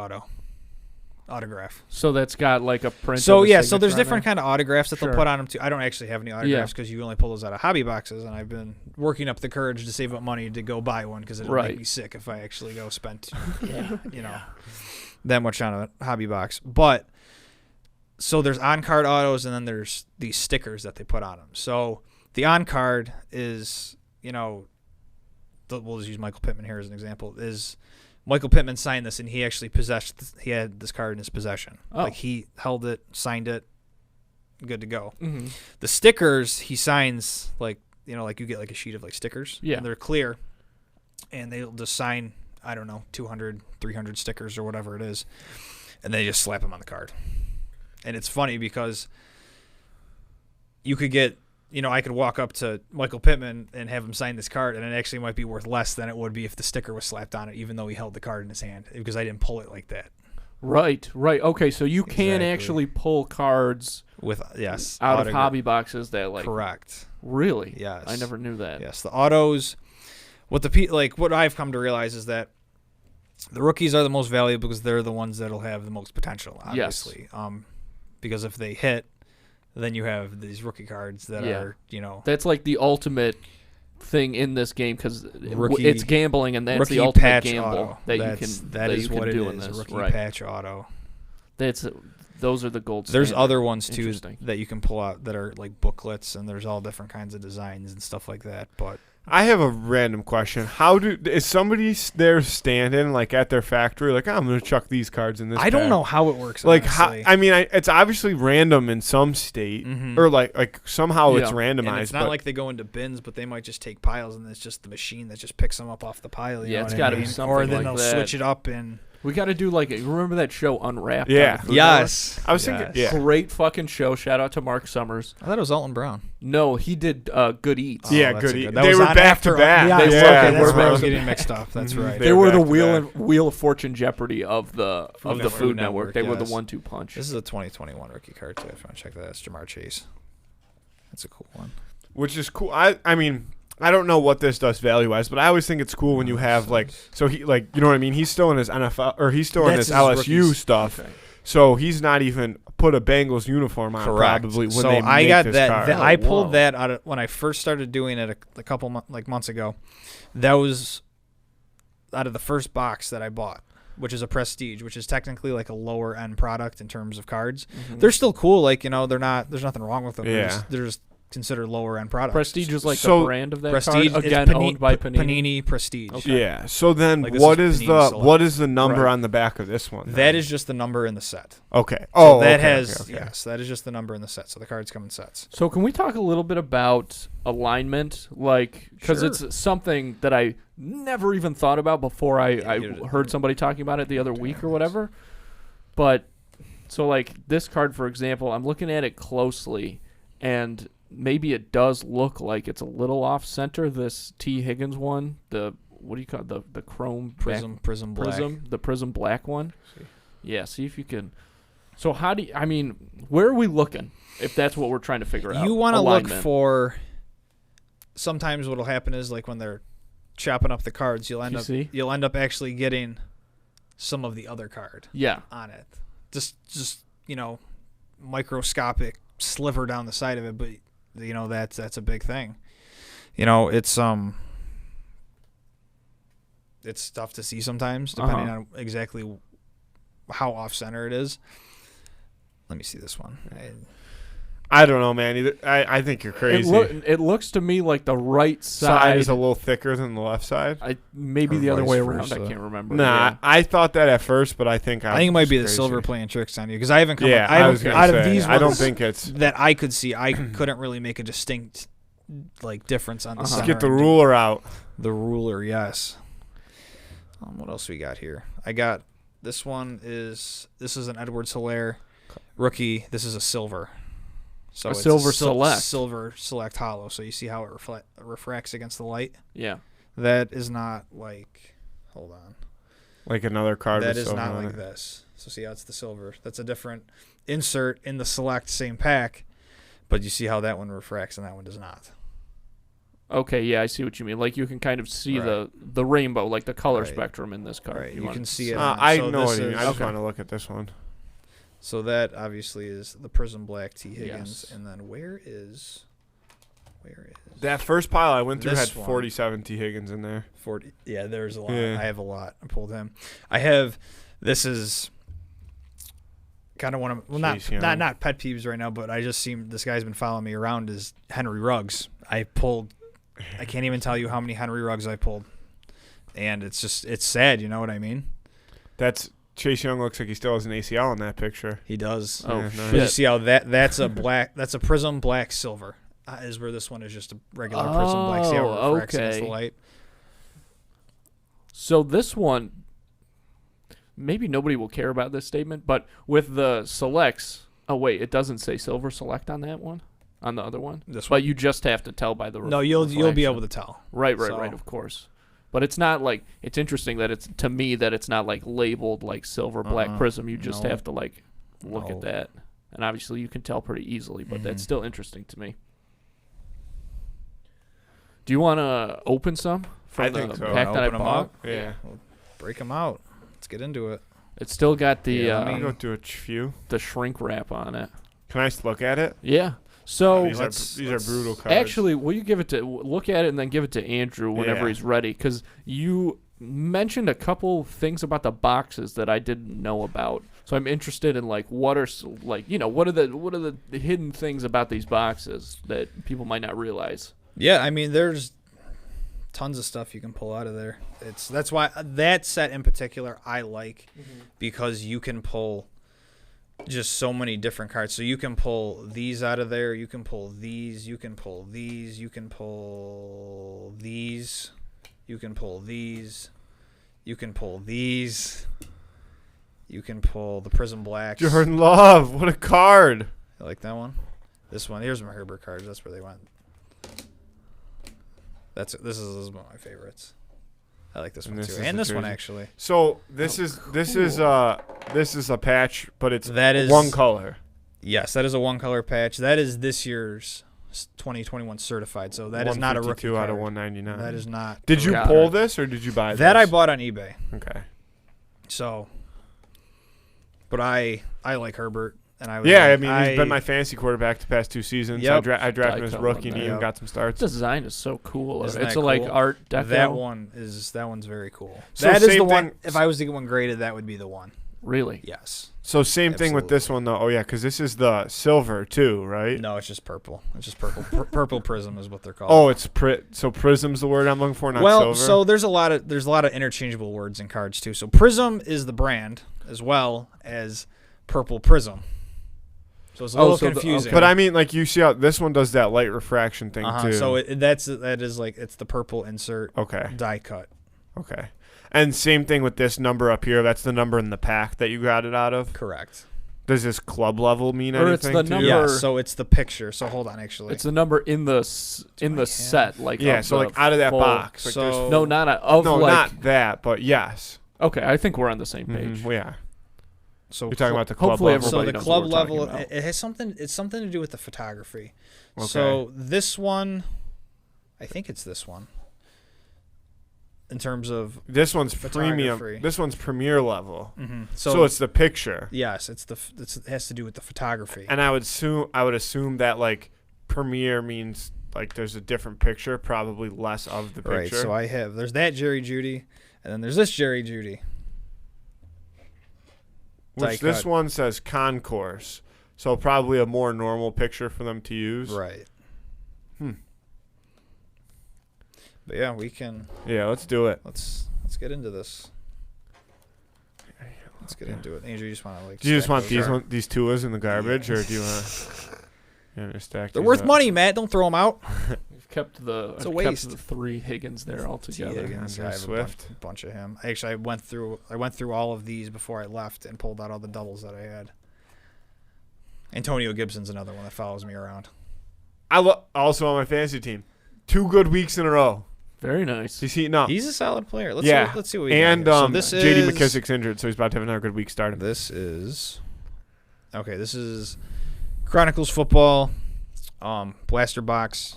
autograph. So that's got like a print. So of a yeah, so there's signature on different kind of autographs that Sure. they'll put on them too. I don't actually have any autographs because you only pull those out of hobby boxes, and I've been working up the courage to save up money to go buy one because it'll Right. make me sick if I actually go spend, that much on a hobby box. But so there's on-card autos, and then there's these stickers that they put on them. So the on-card is, we'll just use Michael Pittman here as an example, is Michael Pittman signed this, and he actually he had this card in his possession. Oh. Like, he held it, signed it, good to go. Mm-hmm. The stickers he signs, like you get like a sheet of like stickers. Yeah. And they're clear, and they'll just sign, I don't know, 200, 300 stickers or whatever it is, and they just slap them on the card. And it's funny because you could get, I could walk up to Michael Pittman and have him sign this card, and it actually might be worth less than it would be if the sticker was slapped on it, even though he held the card in his hand, because I didn't pull it like that. Right. Okay, so you can Exactly. actually pull cards With yes, out of autograph- hobby boxes that like Correct. really. Yes. I never knew that. Yes, the autos. What I've come to realize is that the rookies are the most valuable because they're the ones that'll have the most potential. Obviously, because if they hit, then you have these rookie cards that Yeah. are That's like the ultimate thing in this game because Rookie- it's gambling, and that's rookie the ultimate patch gamble auto. that That's- you can that that is you can what it do in is. this. A rookie Right. patch auto. Those are the gold. There's standard. other ones too Interesting. that you can pull out that are like booklets, and there's all different kinds of designs and stuff like that. But I have a random question. Is somebody there standing like at their factory like, I'm going to chuck these cards in this I don't pack? know how it works. Like how, honestly. I mean, it's obviously random in some state, Mhm. or like somehow it's Yeah. randomized. And it's not but like they go into bins, but they might just take piles, and it's just the machine that just picks them up off the pile. You Yeah, know it's what gotta I be mean? something Or then like they'll that. switch it up and. We got to do like remember that show Unwrapped? Yeah. on the Food Yes. I was thinking, yeah. Network? Great fucking show. Shout out to Mark Summers. I thought it was Alton Brown. No, he did Good Eats. Yeah, that's good a eat. That They was were on back after, to back. Yeah, They that's were. okay, They that's were where I was back. getting mixed up. That's Mhm. right. They They were the back to Wheel of Fortune Jeopardy of the Network. Food Network. They were the Yes. 1-2 punch. This is a 2021 rookie card too. If you want to check that, it's Jamar Chase. That's a cool one. Which is cool. I mean, I don't know what this does value wise, but I always think it's cool when you have like, so he like, you know what I mean? He's still in his NFL, or he's still in That's his his LSU rookies. stuff. Okay. So he's not even put a Bengals uniform on probably when so they I make got this that. card. I Whoa. pulled that out of when I first started doing it a couple months ago. That was out of the first box that I bought, which is a Prestige, which is technically like a lower end product in terms of cards. Mhm. They're still cool. Like, they're not. There's nothing wrong with them. Yeah. They're just considered lower end products. Prestige is like So- the brand of that Prestige card. it's Again, owned by Panini. Prestige. Okay. Yeah. So then, Like, this what is is Panini what Select. is the number Right. on the back of this one? That then? is just the number in the set. okay. So Oh, that okay, has okay. yes, that is just the number in the set. So the cards come in sets. So can we talk a little bit about alignment, like because Sure. it's something that I never even thought about before I you did. heard somebody talking about it the other week or whatever. But so like this card, for example, I'm looking at it closely, and maybe it does look like it's a little off center. This T. Higgins one, what do you call it? The chrome back- Prism black. the prism black one. Yeah, see if you can. So how do you, I mean, where are we looking if that's what we're trying to figure out? You want to look Alignment. for. Sometimes what'll happen is like when they're chopping up the cards, you'll end You up see? you'll end up actually getting some of the other card Yeah. on it just microscopic sliver down the side of it, but that's a big thing. It's tough to see sometimes depending on exactly how off center it is. Let me see this one. I don't know, man. I think you're crazy. It looks to me like the right Side is side. a little thicker than the left side. Maybe Or the other vice way versa. around. I can't remember. Nah, Yeah. I thought that at first, but I think it might be the crazy. silver playing tricks on you because I haven't come. Yeah, I I was haven't, gonna out say, of these I don't ones think it's. that I could see. I couldn't really make a distinct difference on the Let's center get the end. ruler out. The ruler, yes. What else we got here? I got this one. This is an Edwards Hilaire rookie. This is a silver. So it's silver select. Silver select hollow. So you see how it refracts against the light. Yeah. That is not like. Hold on. Like another card. That with is silver not on like it. this. So see how it's the silver. That's a different insert in the select same pack, but you see how that one refracts and that one does not. Okay, yeah, I see what you mean. Like you can kind of see Right. the rainbow, like the color Right. spectrum in this card. Right. You want- can see it. I So know this what you mean. is- I just Okay. want to look at this one. So that obviously is the Prism Black T. Higgins, Yes. and then where is That first pile I went through This had one. 47 T. Higgins in there. 40? Yeah, there's a lot. Yeah. I have a lot. I pulled him. I have. This is kind of one of Chase Young. not pet peeves right now, but I just seen this guy's been following me around is Henry Ruggs. I can't even tell you how many Henry Ruggs I pulled, and it's sad. You know what I mean? That's Chase Young. Looks like he still has an ACL in that picture. He does. Oh, Yeah, nice. But you shit. see how that's a black. That's a Prism Black Silver. Is where this one is just a regular Prism Black. See how it refracts against the okay. light. So this one, maybe nobody will care about this statement, but with the selects, oh wait, it doesn't say silver select on that one, on the other one. This But you just have to tell by the No, you'll be reflection. able to tell. Right, so- of course. But it's not like it's interesting that it's to me that it's not like labeled like silver black prism. You just No. have to like look No. at that, and obviously you can tell pretty easily. But that's Mhm. still interesting to me. Do you want to open some from I the think so. pack that I Open 'em bought? up? Yeah. We'll break them out. Let's get into it. It's still got the Yeah, let I'll me- go through a few. the shrink wrap on it. Can I just look at it? Yeah. So These let's- are let's- brutal cards. actually, will you give it to look at it and then give it to Andrew whenever Yeah. he's ready? Because you mentioned a couple things about the boxes that I didn't know about. So I'm interested in like what are what are the hidden things about these boxes that people might not realize. Yeah, I mean, there's tons of stuff you can pull out of there. That's why that set in particular I like because you can pull just so many different cards. So you can pull these out of there. You can pull these. You can pull these. You can pull these. You can pull these. You can pull these. You can pull the Prism Blacks. Jordan Love, what a card! I like that one. This one. Here's my Herbert cards. That's where they went. This is one of my favorites. I like this And one this too, is and the this one jersey. actually. So this is a patch, but it's That is one color. Yes, that is a one color patch. That is this year's 2021 certified. So that is not a rookie 152 out card. of 199. That is not. Did you Got pull it. this or did you buy That I this? bought on eBay. Okay. So, but I like Herbert, and I was Yeah, I like, mean he's been my fantasy quarterback the past two seasons. Yep. I drafted him as Diecode rookie on and he that. even got some starts. The design is so cool. Isn't It's that a, like cool? art deco. That one's very cool. So That is same the one. thing- If I was to get one graded, that would be the one. Really? Yes. So same thing with this one though. Oh yeah, because this is the silver too, right? No, it's just purple. It's just purple. Purple prism is what they're called. Oh, it's so prism's the word I'm looking for, not well, silver. so there's a lot of interchangeable words in cards too. So Prism is the brand as well as Purple Prism. So it's a little so confusing. But I mean, like you see how this one does that light refraction thing too. So that is like it's the purple insert okay, die cut. okay, and same thing with this number up here. That's the number in the pack that you got it out of. Correct. Does this club level mean Or it's anything? the to number- you? Yeah. So it's the picture. So hold on, actually. It's the number in the have? set, like Yeah, of so the like out of that full- box. Like So- there's- No, not of no, like. not that, but yes. Okay, I think we're on the same page. Mhm, yeah, so you're talking about the club hopefully level. so everybody the knows club what we're talking level about. it has something. It's something to do with the photography. Okay. So this one, I think it's this one. in terms of This one's premium. Photography. This one's premier level. so, So it's the picture. yes, it has to do with the photography. And I would assume that like premiere means like there's a different picture, probably less of the picture. Right. So there's that Jerry Judy, and then there's this Jerry Judy. Which this one says concourse. So probably a more normal picture for them to use. Right. But yeah, we can. Yeah, let's do it. Let's get into this. Let's get into it. Andrew, you just want to like. Do you just want stack those? these Tuas in the garbage, or do you want to stack? They're these worth up? money, Matt. Don't throw them out. I've kept the It's a I've waste. kept the 3 Higgins there all together. Higgins, Andrew I have Swift. a bunch of him. Actually, I went through all of these before I left and pulled out all the doubles that I had. Antonio Gibson's another one that follows me around. Also on my fantasy team. 2 good weeks in a row. Very nice. He's heating up. He's a solid player. Let's see what we and got here. So this J.D. is McKissick's injured, so he's about to have another good week starting. This is Chronicles Football, Blaster Box.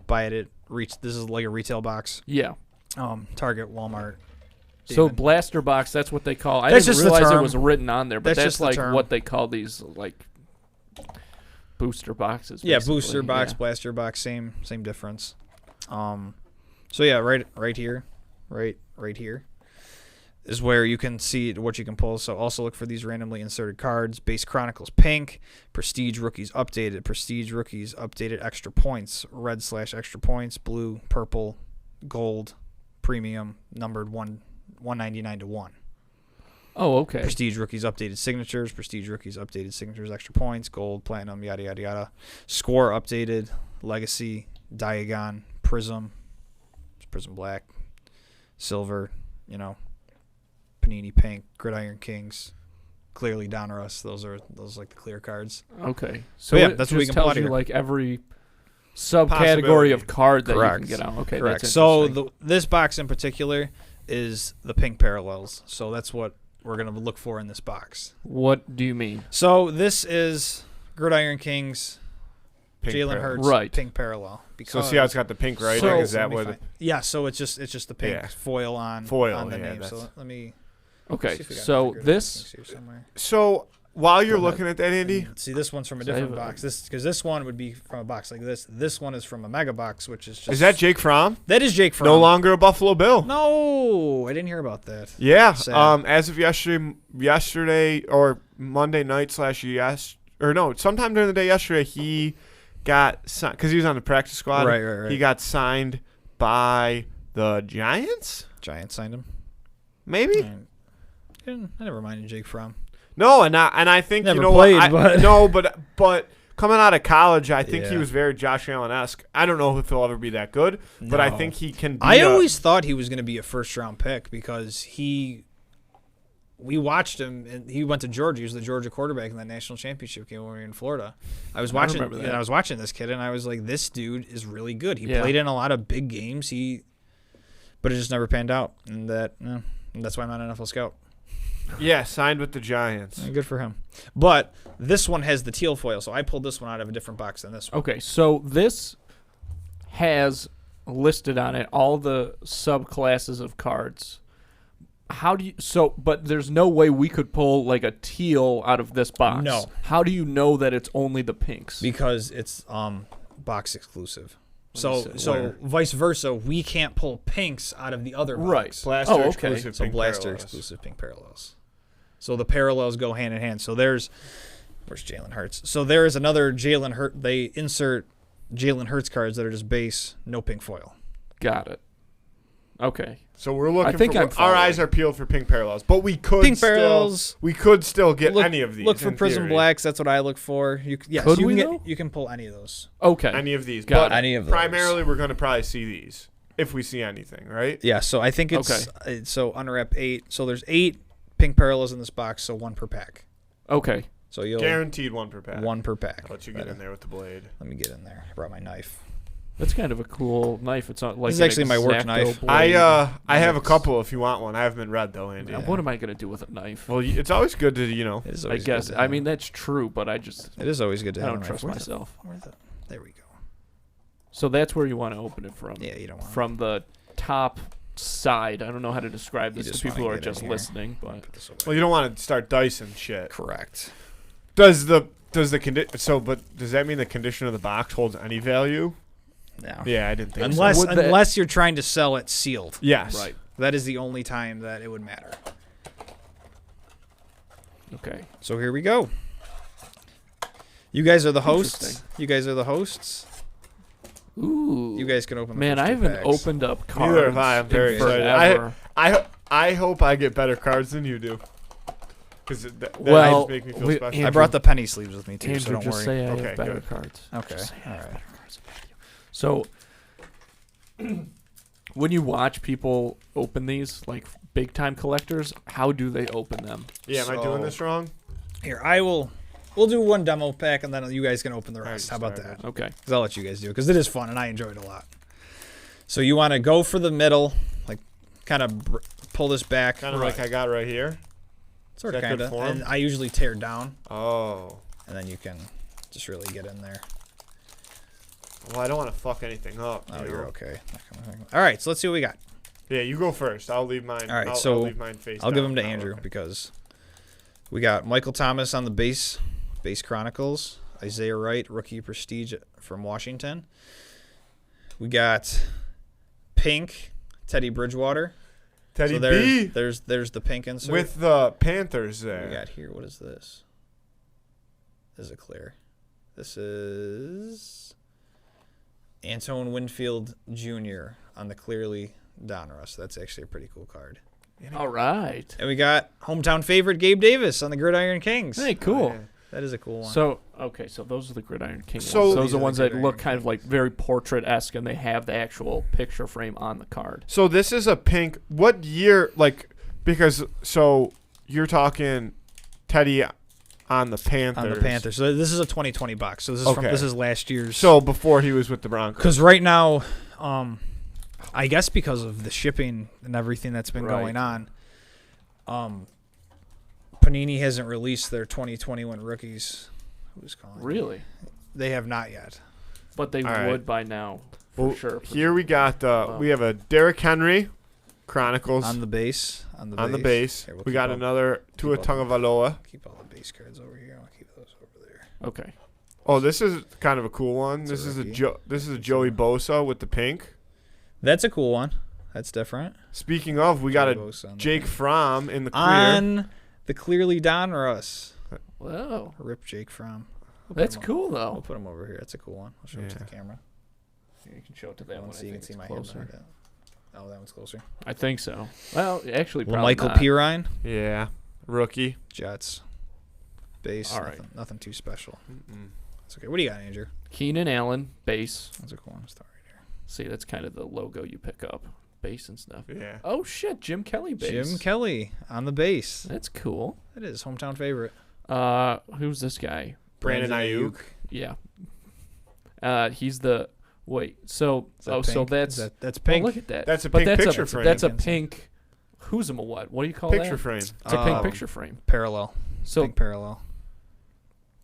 Buy it at this is like a retail box. Yeah. Target, Walmart. So David. blaster box, that's what they call. I That's didn't just the realize it term. was written on there, but That's that's just the like term. what they call these like booster boxes. Yeah, basically. booster box, Yeah. blaster box, same difference. So yeah, right here is where you can see what you can pull. So also look for these randomly inserted cards. Base Chronicles pink, Prestige Rookies updated extra points, red/extra points, blue, purple, gold, premium, numbered 199 to 1. Oh, okay. Prestige Rookies updated signatures, extra points, gold, platinum, yada yada yada. Score updated, legacy, Diagon, Prism Black, Silver, Panini Pink, Gridiron Kings, clearly Donruss. Those like the clear cards. Okay. So yeah, it that's what we just can pull tells out you here. like every subcategory Possibility. of card that Correct. you can get out. Okay, Correct. that's So interesting. this box in particular is the pink parallels. So that's what we're gonna look for in this box. What do you mean? So this is Gridiron Kings, Pink Jalen parallel. Hurts, Right. pink parallel. So Because see how it's got the pink writing? So- Is that let me what? find- Yeah, so it's just the pink Yeah. foil on Foil, on the yeah, name. So that's- let me Okay, see if we got so Gridiron this Kings here somewhere. So while you're Go ahead. looking at that, Andy, See, this one's from a So I different have a- box. This one would be from a box like this. This one is from a mega box, which is just is that Jake Fromm? that is Jake Fromm. No longer a Buffalo Bill. No, I didn't hear about that. Yeah. Sad. As of yesterday or Monday night sometime during the day yesterday, he got signed because he was on the practice squad. Right. He got signed by the Giants. Giants signed him. Maybe. I never minded Jake Fromm. No, and I think Never you know played, what? but- No, but coming out of college, I think he Yeah. was very Josh Allen-esque. I don't know if he'll ever be that good, but I No. think he can. Be I always thought he was going to be a first-round pick because we watched him, and he went to Georgia. He was the Georgia quarterback in that national championship game when we were in Florida. I was watching, remember that. and I was watching this kid, and I was like, "This dude is really good." He Yeah. played in a lot of big games. But it just never panned out, and that's why I'm not an NFL scout. Yeah, signed with the Giants. Good for him. But this one has the teal foil, so I pulled this one out of a different box than this one. Okay, so this has listed on it all the subclasses of cards. How do you but there's no way we could pull like a teal out of this box. No. How do you know that it's only the pinks? Because it's box exclusive. So me see. Where? vice versa, we can't pull pinks out of the other box. Right. Blaster Oh, okay. exclusive. So pink blaster parallels. exclusive pink parallels. So the parallels go hand in hand. So where's Jalen Hurts? So there is another Jalen Hurts. They insert Jalen Hurts cards that are just base, no pink foil. Got it. Okay. So we're looking. I think I'm our following. eyes are peeled for pink parallels, but we could Pink parallels. We could still get Look- any of these. Look for in Prism theory. Blacks. That's what I look for. Yes, Could you we, can though? you can pull any of those. Okay. Any of these. Got but it. Any of those. primarily, we're going to probably see these if we see anything, right? Yeah. So I think it's so unwrap 8. So there's 8 pink parallels in this box. So 1 per pack. Okay. So you'll Guaranteed 1 per pack. 1 per pack. I'll let you get in there with the blade. Let me get in there. I brought my knife. That's kind of a cool knife. It's not like This is an actually my work X-Acto knife. blade. I have a It's- couple if you want one. I haven't been read though, Andy. Now, what am I gonna do with a knife? Well, it's always good to It is I always guess. good to I have- mean, that's true, but it is always good to I have don't a trust knife. myself. There we go. So that's where you want to open it from. Yeah, you don't want From the top side. I don't know how to describe You this to just people who wanna are get in just here. listening, but Put this away. Well, you don't want to start dicing shit. Correct. Does the but does that mean the condition of the box holds any value? No. Yeah, I didn't think Unless so. Would that- unless you're trying to sell it sealed. Yes. right. That is the only time that it would matter. Okay. So here we go. You guys are the hosts. Interesting. You guys are the hosts. Ooh. You guys can open the Man, first I two haven't packs. opened up cards. Neither have I. I'm very in excited. forever. I hope I get better cards than you do. Because that Well, just make me feel we- special. I brought the penny sleeves with me too, so Andrew, don't just worry. say I Okay, have better good. cards. Okay, Just say I all have right. better cards than you. So, when you watch people open these, like big time collectors, how do they open them? Yeah, am I doing So- this wrong? Here, we'll do one demo pack, and then you guys can open the Alright, rest. How about sorry. that? Okay. Because I'll let you guys do it, because it is fun, and I enjoy it a lot. So you want to go for the middle, like kind of pull this back. Kind of like I got right here. Sort is of, that kind good of. form? And I usually tear down, Oh. and then you can just really get in there. Well, I don't want to fuck anything up. Oh, you you're know? okay. All right, so let's see what we got. Yeah, you go first. I'll leave mine. All right, I'll so leave mine face I'll give down. them to Oh, Andrew okay. because we got Michael Thomas on the base Chronicles, Isaiah Wright, rookie prestige from Washington. We got Pink, Teddy Bridgewater. Teddy So B there's the pink insert. with the Panthers What there. we got here, what is this? This is a clear. This is Antone Winfield Jr. on the clearly Donruss. That's actually a pretty cool card. All right. And we got hometown favorite Gabe Davis on the Gridiron Kings. Hey, cool. Yeah. That is a cool one. So, okay, so those are the Gridiron King So- ones. Those These are are the the ones that Gridiron look kind of Kings. like very portrait-esque, and they have the actual picture frame on the card. So this is a pink. What year? Like, because so you're talking Teddy on the Panthers. on the Panthers. So this is a 2020 box. So this is Okay. this is last year's. So before he was with the Broncos. because right now, I guess because of the shipping and everything that's been Right. going on, Panini hasn't released their 2021 rookies. Who's calling? Really? They have not yet. But they All right. would by now, for Well, sure. Here we got Wow. we have a Derrick Henry Chronicles On the base. On the base. Here, we'll We keep got all- another Tua keep all- Tagovailoa. Keep all the base cards over here. I'll keep those over there. Okay. Oh, this is kind of a cool one. It's a This is rookie. this is a Joey Bosa with the pink. That's a cool one. That's different. Speaking of, we got a Bosa on the Jake pink. Fromm in the clear. on the clearly Donruss. Wow. Rip Jake Fromm. That's him cool, I'll though. put him over here. That's a cool one. I'll show it to the Yeah. camera. You can show it to that one. So I you think can see it's my hand closer. behind it. Oh, that one's closer. I think so. Well, actually, probably Michael not. Pirine, Yeah, rookie. Jets. Base. All right. Nothing too special. That's okay. What do you got, Andrew? Keenan Allen, base. That's a cool one. Start right here. See, that's kind of the logo you pick up. Base and stuff. Yeah. Oh, shit. Jim Kelly base. Jim Kelly on the base. That's cool. That is hometown favorite. Who's this guy? Brandon Ayuk. Yeah. He's the wait. So Is that so pink? that's That's oh, pink. look at that. That's a But pink that's picture a, frame. That's a Pink pink. Who's him a what? What do you call Picture that? frame. It's a pink Um, picture frame. Parallel. So, Pink parallel.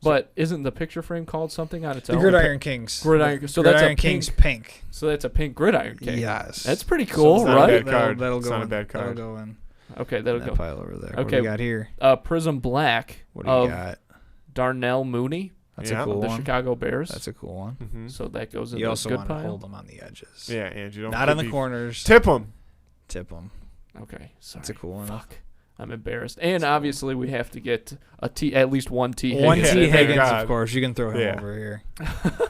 but isn't the picture frame called something on its The own? Gridiron Kings. Gridiron- The so that's a Gridiron Kings pink. So that's a pink gridiron cake. Yes. That's pretty cool, it's not a right? bad card. That'll It's go not a in. bad card. That'll go in Okay, that'll that go. pile over there. What do Okay. we got here? Prism Black What do you of got? Darnell Mooney That's Yeah. a of cool the one. Chicago Bears. That's a cool one. Mm-hmm. So that goes in You the also good want to pile. hold them on the edges. Yeah, Andrew. Don't Not on the be- corners. Tip him. Tip them. Okay, sorry. That's a cool one. Fuck. I'm embarrassed. And obviously we have to get at least one T. One Higgins. T. Yeah, Higgins, God. of course. You can throw him Yeah. over here.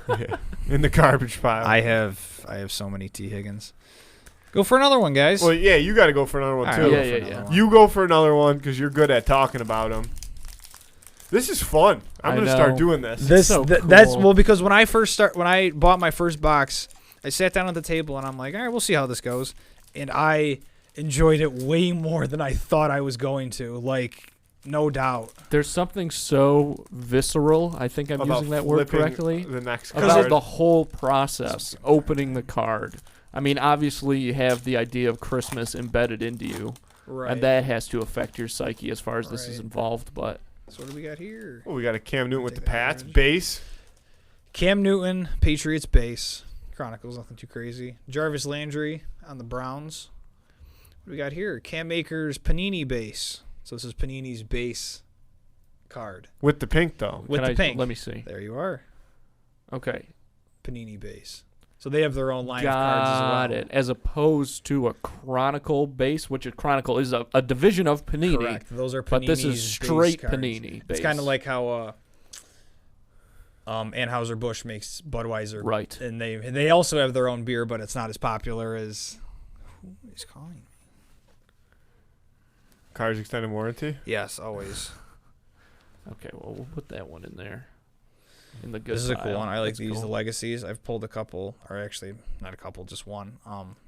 Yeah. In the garbage pile. I have so many T. Higgins. Go for another one, guys. Well, yeah, you got to go for another one All too. right, Yeah, I'll go for yeah, another yeah. one. You go for another one because you're good at talking about them. This is fun. I'm I gonna start know. doing this. This so that's cool. well because when I bought my first box, I sat down at the table and I'm like, all right, we'll see how this goes, and I enjoyed it way more than I thought I was going to. Like, no doubt. There's something so visceral. I think I'm About using that word flipping correctly. The next About card. the whole process, opening the card. I mean, obviously you have the idea of Christmas embedded into you, Right. and that has to affect your psyche as far as this is Right. involved. But So what do we got here? Oh, we got a Cam Newton with the Take that Pats average. base. Cam Newton, Patriots base. Chronicles, nothing too crazy. Jarvis Landry on the Browns. What do we got here? Cam Akers Panini base. So this is Panini's base card. With the pink though. With Can the pink. Let me see. There you are. Okay. Panini base. So they have their own line of cards as well. Got it. As opposed to a Chronicle base, which a Chronicle is a division of Panini. Correct. Those are Panini's But this is straight base cards. Panini base. It's kind of like how Anheuser-Busch makes Budweiser. Right. And they also have their own beer, but it's not as popular as... Who is calling me? Cards extended warranty. Yes, always. Okay, well, we'll put that one in there. In the good This is a cool pile. one. I like That's these, cool. the Legacies. I've pulled a couple, or actually not a couple, just one.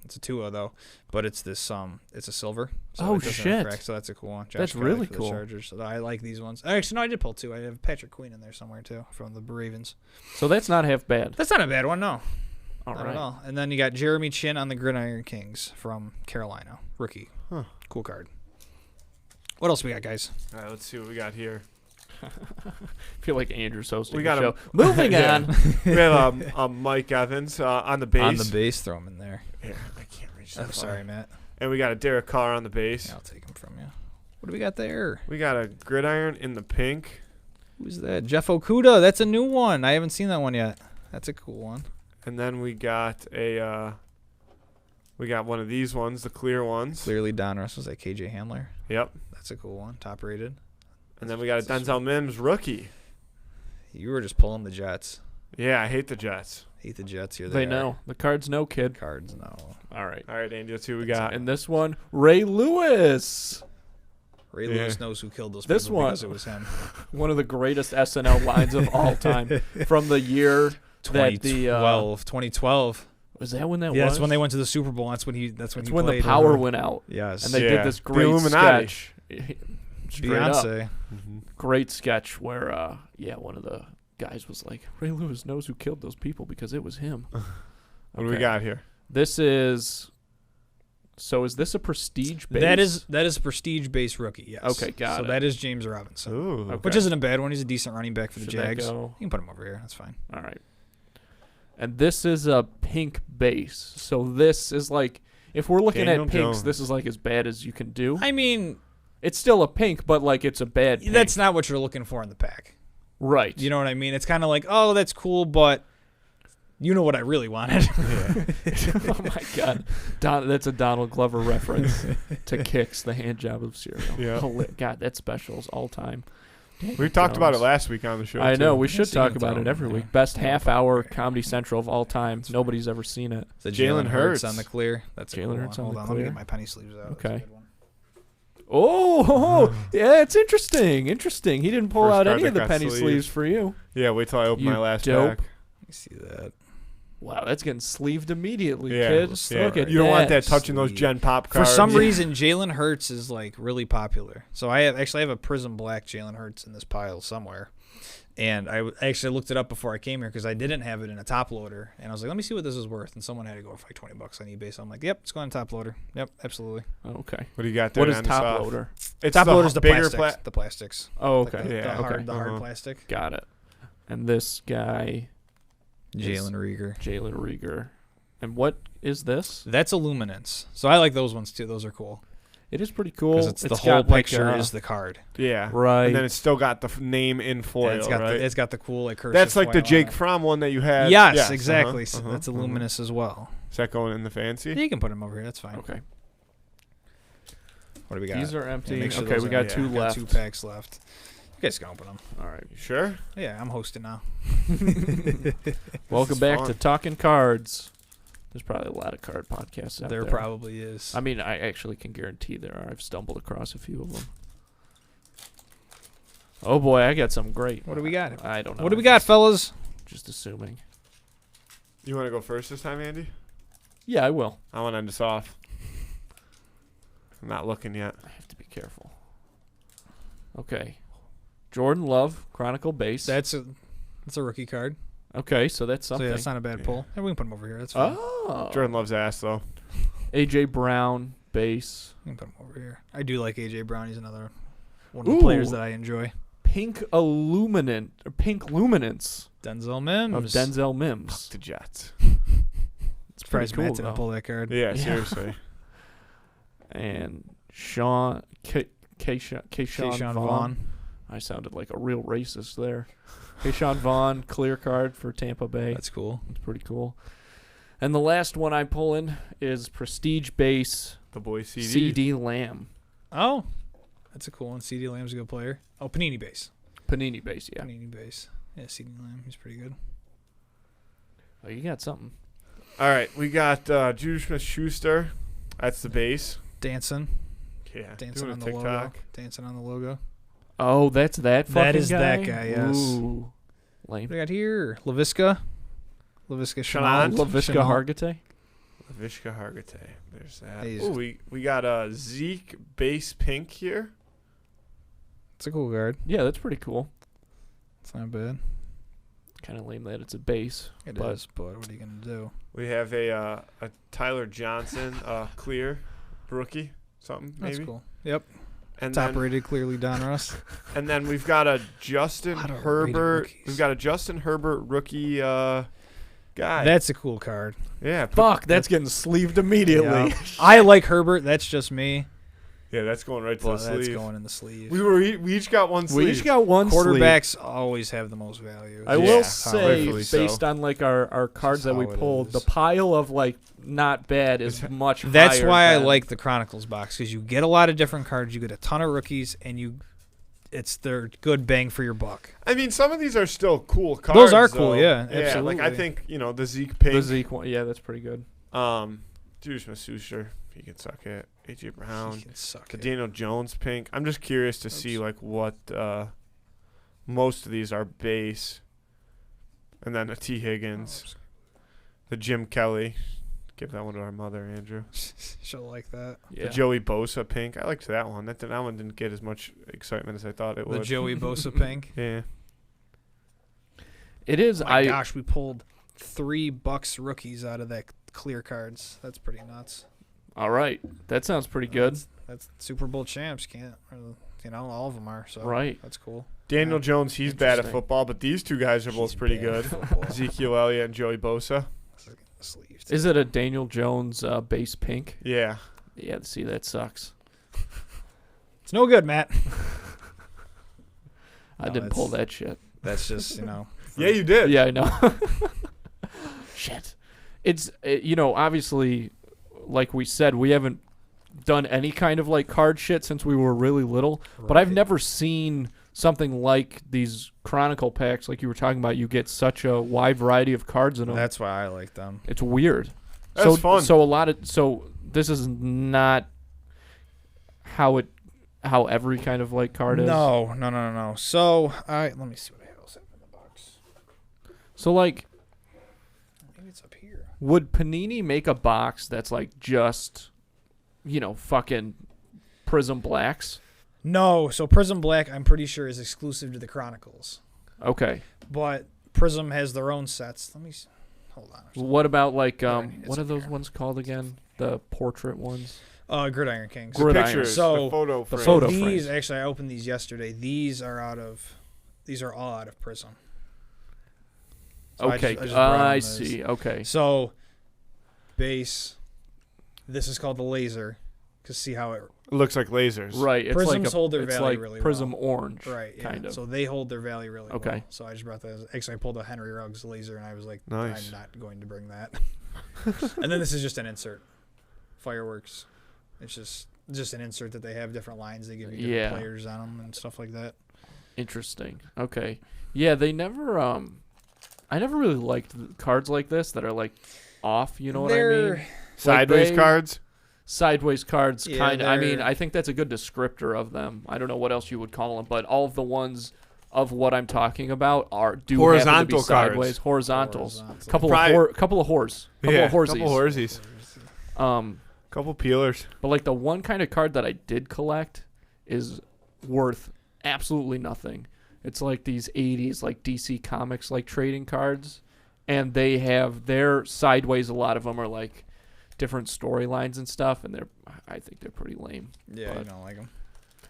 It's a Tua though, but it's this it's a silver. So Oh, it doesn't shit. crack, so that's a cool one. Josh That's got it really for the cool. Chargers. So I like these ones. Actually, no, I did pull two. I have Patrick Queen in there somewhere too from the Ravens. So that's not half bad. That's not a bad one, no. All Not right. at all. And then you got Jeremy Chin on the Gridiron Kings from Carolina, rookie. Huh. Cool card. What else we got, guys? All right, let's see what we got here. I feel like Andrew's hosting We the got show. him. Moving Yeah. on. We have Mike Evans on the base. On the base, throw him in there. Here, I can't reach that I'm far. sorry, Matt. And we got a Derek Carr on the base. Yeah, I'll take him from you. What do we got there? We got a Gridiron in the pink. Who's that? Jeff Okuda. That's a new one. I haven't seen that one yet. That's a cool one. And then we got one of these ones, the clear ones. Clearly, Don Russ was that KJ Hamler. Yep. That's a cool one. Top rated. And then we got a Denzel Mims rookie. You were just pulling the Jets. Yeah, I hate the Jets. Hate the Jets here. They are. know. The cards know, kid. Cards, no. All right. All right, Andy, let's see what we got. And this one, Ray Lewis. Ray Yeah. Lewis knows who killed those This people one. because it was him. One of the greatest SNL lines of all time. From the year that the 2012. was that when that Yeah, was? that's when they went to the Super Bowl. That's when he That's played. when the power went out, Yes. and they Yeah. did this The great Illuminati. sketch. Straight up. Beyonce. Mhm. Great sketch where, one of the guys was like, Ray Lewis knows who killed those people because it was him. What do we got here? This is. So is this a prestige base? That is a prestige base rookie. Yes. Okay, got so it. that is James Robinson, Ooh. Okay. which isn't a bad one. He's a decent running back for the Should that Jags. go? You can put him over here. That's fine. All right. And this is a pink base. So this is like, if we're looking Daniel at pinks, Jones. this is like as bad as you can do. I mean, It's still a pink, but like it's a bad pink. that's not what you're looking for in the pack. right. You know what I mean? It's kind of like, oh, that's cool, but you know what I really wanted. Oh my God, that's a Donald Glover reference to Kix, the hand job of cereal. Yeah. God, that special's all time. We talked about it last week on the show. I know. too. We should So you talk can about throw it him every in week. there. Best Yeah, half-hour okay. Comedy Central of all time. Nobody's ever seen it. The Jalen Hurts on the clear. That's a Jalen cool Hurts one. on Hold the on, let me clear. get my penny sleeves out. That's a Okay. good one. Oh, yeah, it's interesting. Interesting. He didn't pull First out card any that of the got penny sleeved. sleeves for you. Yeah, wait till I open You my last dope. pack. Let me see that. Wow, that's getting sleeved immediately, Yeah, kids. yeah. Look at You don't want that that. touching those Sleeve. Gen Pop For cards. some Yeah. reason, Jalen Hurts is like really popular. So I have a Prism Black Jalen Hurts in this pile somewhere, and I actually looked it up before I came here because I didn't have it in a top loader, and I was like, let me see what this is worth, and someone had to go for like $20 on eBay. So I'm like, yep, it's going top loader. Yep, absolutely. Okay. What do you got there? What is on the top soft? loader? It's Top loader's the bigger plastics. The plastics. Oh, Like okay. the, Yeah, the hard, okay. the hard Uh-huh. plastic. Got it. And this guy, Jalen Rieger. Jalen Rieger. And what is this? That's Illuminance. So I like those ones too. Those are cool It is pretty cool. because the It's whole got, like, picture is the card. Yeah. right. And then it's still got the name in foil, And it's got right? it's got the cool like cursive. That's like the foil on Jake it. Fromm one that you had. Yes, exactly. So uh-huh, that's uh-huh. Illuminous as well. Is that going in the fancy? You can put them over here. That's fine. okay. What do we got? These are Yeah, empty. make sure Okay, those we are- got yeah, two got left. 2 packs left. You guys can open them. All right. You sure? Yeah, I'm hosting now. Welcome is back fun. to Talking Cards. There's probably a lot of card podcasts out there. There probably is. I mean, I actually can guarantee there are. I've stumbled across a few of them. Oh boy, I got some great. What do we got? I don't know. What do we got, fellas? Just assuming. You want to go first this time, Andy? Yeah, I will. I want to end this off. I'm not looking yet. I have to be careful. Okay. Jordan Love, Chronicle base. That's a rookie card. Okay, so that's So something. yeah, that's not a bad Yeah. pull. Yeah, we can put him over here. That's fine. Oh. Jordan loves ass, though. AJ Brown, base. We can put him over here. I do like AJ Brown. He's another one of Ooh. the players that I enjoy. Pink Pink Luminance Denzel Mims. of Denzel Mims. The Jets. It's pretty Surprised cool, Matt didn't though. pull that card. Yeah, Yeah. seriously. and Keyshawn Vaughn. I sounded like a real racist there. Keyshawn Vaughn, clear card for Tampa Bay. That's cool. It's pretty cool. And the last one I'm pulling is Prestige Base The boy CD. CD Lamb. Oh, that's a cool one. CD Lamb's a good player. Oh, Panini base. Panini Base, yeah. Panini base. Yeah, CD Lamb. He's pretty good. Oh, you got something. All right, we got Juju Smith-Schuster. That's the base. Dancing. Yeah, Dancing doing on a the logo. TikTok. Dancing on the logo. Oh, that's that fucking That is guy? that guy, yes. Ooh. Lame. What do we got here? LaVisca. LaVisca Chanant. Chanel. LaVisca Chanel. Hargitay. Vishka Hargitay. There's that. He's- Oh, we got a Zeke base pink here. It's a cool card. Yeah, that's pretty cool. It's not bad. Kind of lame that it's a base. It but is, but what are you going to do? We have a Tyler Johnson clear rookie, something maybe. That's cool. Yep. And Top then, rated, clearly Don Russ. and then we've got a Justin Lot of rated Herbert. rookies. We've got a Justin Herbert rookie guy. That's a cool card. Yeah. fuck, that's getting sleeved immediately. Yeah. I like Herbert. That's just me. Yeah, that's going right to But the that's sleeve. going in the sleeve. We each got one sleeve. We each got one sleeve. Quarterbacks always have the most value. I Yeah, will say, rightfully so. based on like our cards that we how it pulled, the is. pile of like not bad is much higher. That's why I than- like the Chronicles box, because you get a lot of different cards, you get a ton of rookies, and they're good bang for your buck. I mean, some of these are still cool cards. Those are cool, though. yeah, Yeah, like I absolutely. think the Zeke pink. the Zeke one. Yeah, that's pretty good. Juju Smith-Schuster, he can suck it. AJ Brown. He can suck The it. Daniel Jones pink. I'm just curious to see like what most of these are base, and then a T Higgins, the Jim Kelly. Give that one to our mother, Andrew. She'll like that. Yeah. The Joey Bosa pink. I liked that one. That one didn't get as much excitement as I thought it The would. Joey Bosa pink. Yeah. It is. Oh my gosh, we pulled 3 Bucks rookies out of that clear cards. That's pretty nuts. All right, that sounds pretty good. That's Super Bowl champs. Can't, all of them are. So Right. That's cool. Daniel Yeah. Jones, he's bad at Interesting. football, but these two guys are both He's pretty bad good. at football. Ezekiel Elliott and Joey Bosa. Sleeve. Is it a Daniel Jones base pink? Yeah. Yeah. See, that sucks. It's no good, Matt. I No, didn't pull it's- that shit. That's just Yeah, you did. Yeah, I know. Shit. It's obviously, like we said, we haven't done any kind of like card shit since we were really little. But I've Right. never seen something like these Chronicle packs, like you were talking about. You get such a wide variety of cards in them. That's why I like them. It's weird. That's fun. So this is not how every kind of like card is. No. So, let me see what else I have in the box. So like, Maybe it's up here. would Panini make a box that's like just, fucking Prism Blacks? No, so Prism Black, I'm pretty sure, is exclusive to the Chronicles. Okay. But Prism has their own sets. Hold on. What about like It's what are up those here. ones called again? The portrait ones. Gridiron Kings. The Gridiron. pictures, So, the photo the frame. photo these frames. actually, I opened these yesterday. These are all out of Prism. So Okay, I just brought them I as- see. Okay. So, base. This is called the laser. Cause see how it It looks like lasers. Right. It's Prisms like hold their it's value like really Prism well. Orange. right, yeah. Kind of. So they hold their value really Okay. well. So I just brought that. Actually, I pulled a Henry Ruggs laser, and I was like, Nice. I'm not going to bring that. And then this is just an insert. Fireworks. It's just an insert that they have different lines. They give you different Yeah. players on them and stuff like that. Interesting. Okay. Yeah, they never I never really liked cards like this that are like off, you know what I mean? Sideways they- cards. Sideways cards Yeah, kind of. I mean, they're- I think that's a good descriptor of them. I don't know what else you would call them, but all of the ones of what I'm talking about do Horizontal happen to be cards. sideways, horizontals. Horizontal. Couple Probably- of couple of whores. Couple Yeah, of horsies. couple horsies. Couple peelers. But like the one kind of card that I did collect is worth absolutely nothing. It's like these 80s like DC Comics like trading cards, and they have their sideways. A lot of them are like different storylines and stuff, and I think they're pretty lame. Yeah, you But- don't like them.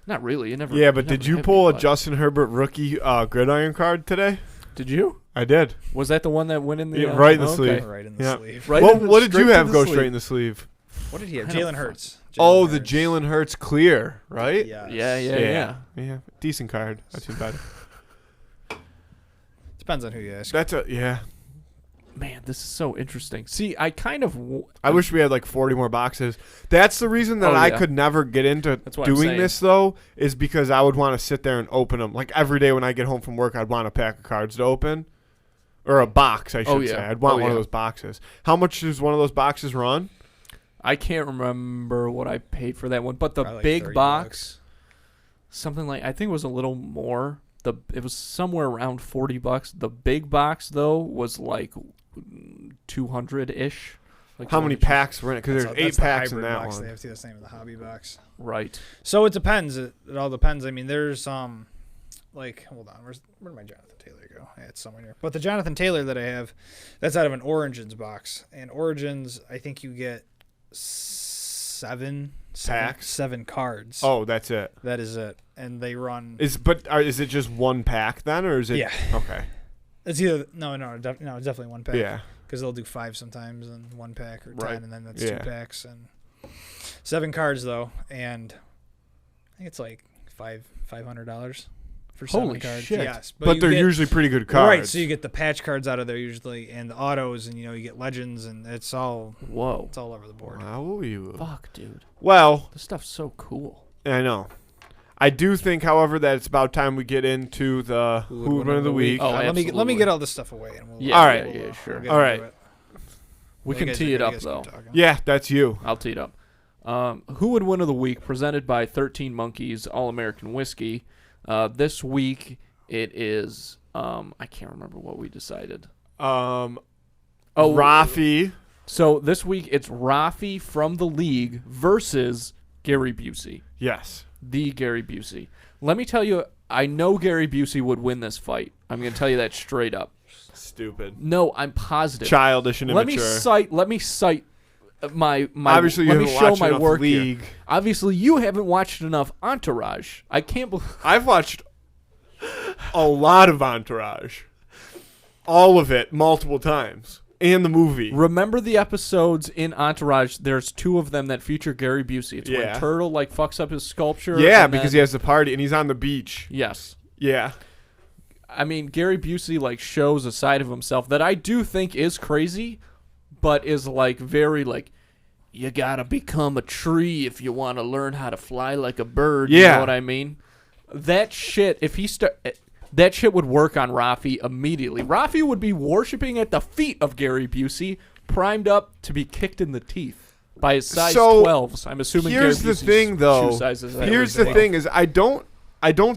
Not really. You never. Yeah, but never did you hit pull me, a but- Justin Herbert rookie gridiron card today? Did you? I did. Was that the one that went in the Yeah, right in the okay. sleeve. Right in the Yeah. sleeve. Right What, in the- what did straight you to have the go sleeve. straight in the sleeve? What did he have? I don't Jalen fuck- Hurts. Oh, the Hurts. Jalen Hurts clear, right? Yes. Yeah. Decent card. I've seen better. Depends on who you ask. That's a yeah. Man, this is so interesting. See, I kind of I wish we had like 40 more boxes. That's the reason that Oh, I yeah. could never get into That's what I'm doing saying. this though, is because I would want to sit there and open them. Like every day when I get home from work, I'd want a pack of cards to open, or a box, I should Oh, yeah. say. I'd want Oh, one of yeah. those boxes. How much does one of those boxes run? I can't remember what I paid for that one, but the Probably like big $30. box, something like I think it was a little more. It was somewhere around $40. The big box though was like 200 ish. Like How many 200. packs were in it? Because there's 8 the packs in hybrid that box. one. They have to do the same with the hobby box. Right. So it depends. It all depends. I mean, there's like hold on, where'd my Jonathan Taylor go? Yeah, it's somewhere here. But the Jonathan Taylor that I have, that's out of an Origins box. And Origins, I think you get seven cards. Oh, that's it. That is it. And they run. Is it just one pack then, or is it? Yeah. Okay. It's either no, it's definitely one pack. Yeah. Because they'll do 5 sometimes and 1 pack or 10, Right. and then that's Yeah. 2 packs and 7 cards though, and I think it's like $500 for 7 Holy cards. shit. Yes, But you they're get- usually pretty good cards. right. So you get the patch cards out of there usually, and the autos, and you get legends, and it's all Whoa. over the board. Wow, you. Fuck, dude. Well, This stuff's so cool. I know. I do think, however, that it's about time we get into the Who Would Win of the Week. Oh, let me absolutely. get all this stuff away, and we'll. Yeah, All right. we'll, yeah, sure. get All into right. it. We You can guys- tee it you up guys though. keep talking. Yeah, that's you. I'll tee it up. Who would win of the week? Presented by 13 Monkeys All American Whiskey. This week it is. I can't remember what we decided. Oh, Oh, Rafi. So this week it's Rafi from the league versus Gary Busey. Yes. The Gary Busey. Let me tell you, I know Gary Busey would win this fight. I'm going to tell you that straight up. Stupid. No, I'm positive. Childish and Let me immature. cite my Obviously, you let me haven't show watched my enough work here. League. Obviously, you haven't watched enough Entourage. I can't believe. I've watched a lot of Entourage. All of it, multiple times. And the movie. Remember the episodes in Entourage? There's 2 of them that feature Gary Busey. It's Yeah. when Turtle fucks up his sculpture. Yeah, and because then, he has the party and he's on the beach. yes. Yeah. I mean, Gary Busey shows a side of himself that I do think is crazy, but is very you gotta become a tree if you want to learn how to fly like a bird. You Yeah. know what I mean? That shit. If he that shit would work on Rafi immediately. Rafi would be worshiping at the feet of Gary Busey, primed up to be kicked in the teeth by his size So, 12s. I'm assuming Here's Gary the Busey's thing, though. shoe size is that Here's the big. thing: is I don't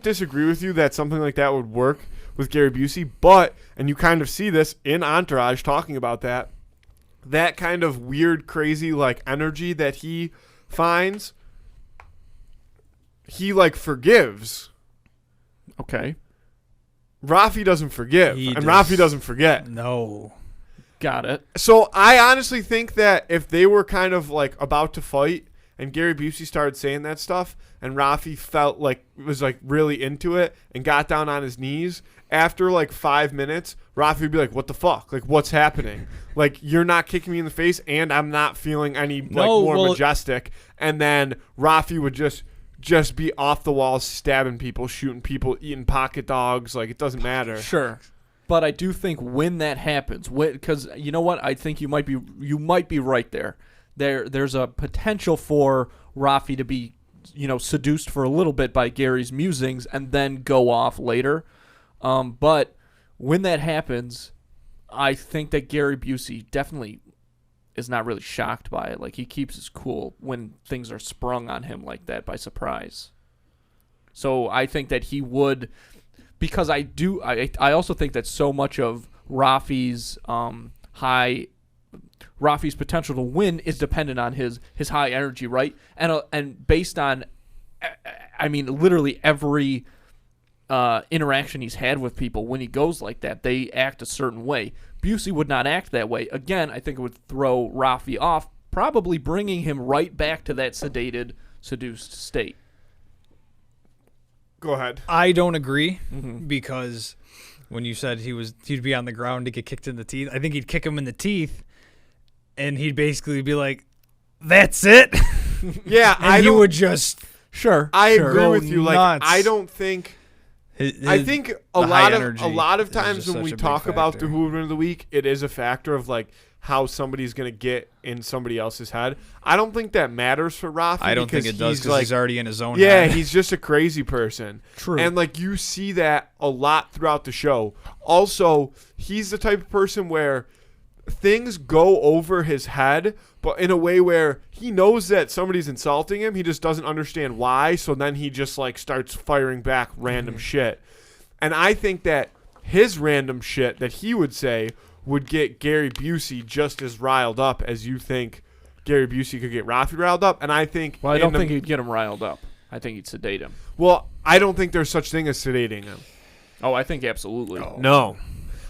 disagree with you that something like that would work with Gary Busey, but and you kind of see this in Entourage talking about that kind of weird, crazy energy that he finds. He forgives. Okay, Rafi doesn't forgive, He and does. Rafi doesn't forget. No. got it. So I honestly think that if they were kind of about to fight and Gary Busey started saying that stuff and Rafi felt was really into it and got down on his knees, after 5 minutes, Rafi would be like, what the fuck? What's happening? You're not kicking me in the face and I'm not feeling any more majestic. And then Rafi would just be off the walls, stabbing people, shooting people, eating pocket dogs. It doesn't matter. Sure. But I do think when that happens, because you know what, I think you might be right there. There's a potential for Rafi to be, seduced for a little bit by Gary's musings and then go off later. But when that happens, I think that Gary Busey definitely is not really shocked by it. He keeps his cool when things are sprung on him like that by surprise. So I think that he would. Because I also think that so much of Rafi's Rafi's potential to win is dependent on his high energy, right? And based on, I mean, literally every interaction he's had with people, when he goes like that, they act a certain way. Busey would not act that way. Again, I think it would throw Rafi off, probably bringing him right back to that sedated, seduced state. Go ahead. I don't agree Mm-hmm. because when you said he'd be on the ground to get kicked in the teeth, I think he'd kick him in the teeth, and he'd basically be like, that's it. Yeah, And you would just Sure. I sure. agree Go with you. Like, nuts. I don't think. I think a the high lot energy of times is when we such a big talk about the factor. Who Would Win of the Week, it is a factor of like how somebody's gonna get in somebody else's head. I don't think that matters for Rafi. I don't think because it does he's because he's already in his own yeah, head. he's just a crazy person. True. And like you see that a lot throughout the show. Also, he's the type of person where things go over his head, but in a way where he knows that somebody's insulting him, he just doesn't understand why, so then he just like starts firing back random shit. And I think that his random shit that he would say would get Gary Busey just as riled up as you think Gary Busey could get Rafi riled up. And I think Well, I don't think he'd get him riled up. I think he'd sedate him. well, I don't think there's such thing as sedating him. Oh, I think absolutely. No.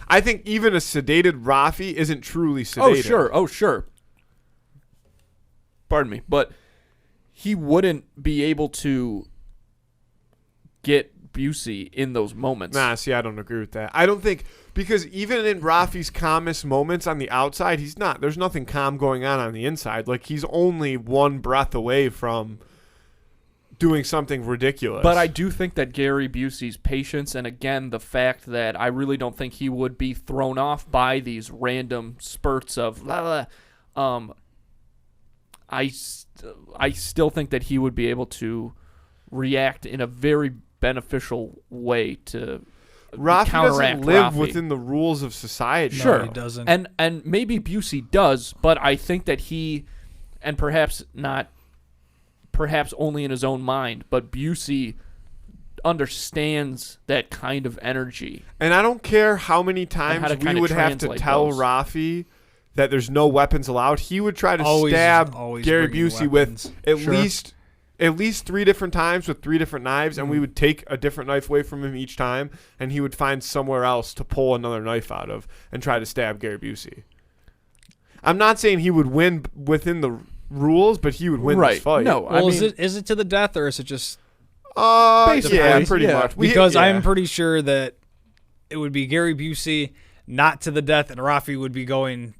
I think even a sedated Rafi isn't truly sedated. Oh, sure. Oh, sure. Pardon me. But he wouldn't be able to get Busey in those moments. Nah, see, I don't agree with that. I don't think, because even in Rafi's calmest moments on the outside, he's not. There's nothing calm going on the inside. Like, he's only one breath away from doing something ridiculous. But I do think that Gary Busey's patience, and again, the fact that I really don't think he would be thrown off by these random spurts of blah, blah, I still think that he would be able to react in a very beneficial way to Rafi counteract doesn't live Rafi. within the rules of society. No, Sure, he doesn't. and maybe Busey does, but I think that he, and perhaps only in his own mind, but Busey understands that kind of energy. And I don't care how many how times to we kinda would have to translate tell those. Rafi that there's no weapons allowed. He would try to stab always Gary bringing Busey weapons. with Sure. at least 3 different times with 3 different knives, and we would take a different knife away from him each time, and he would find somewhere else to pull another knife out of and try to stab Gary Busey. I'm not saying he would win within the rules, but he would win Right. this fight. No, Well, I mean, is it to the death or is it just Basically, yeah, pretty yeah. much. because yeah. I'm pretty sure that it would be Gary Busey not to the death, and Rafi would be going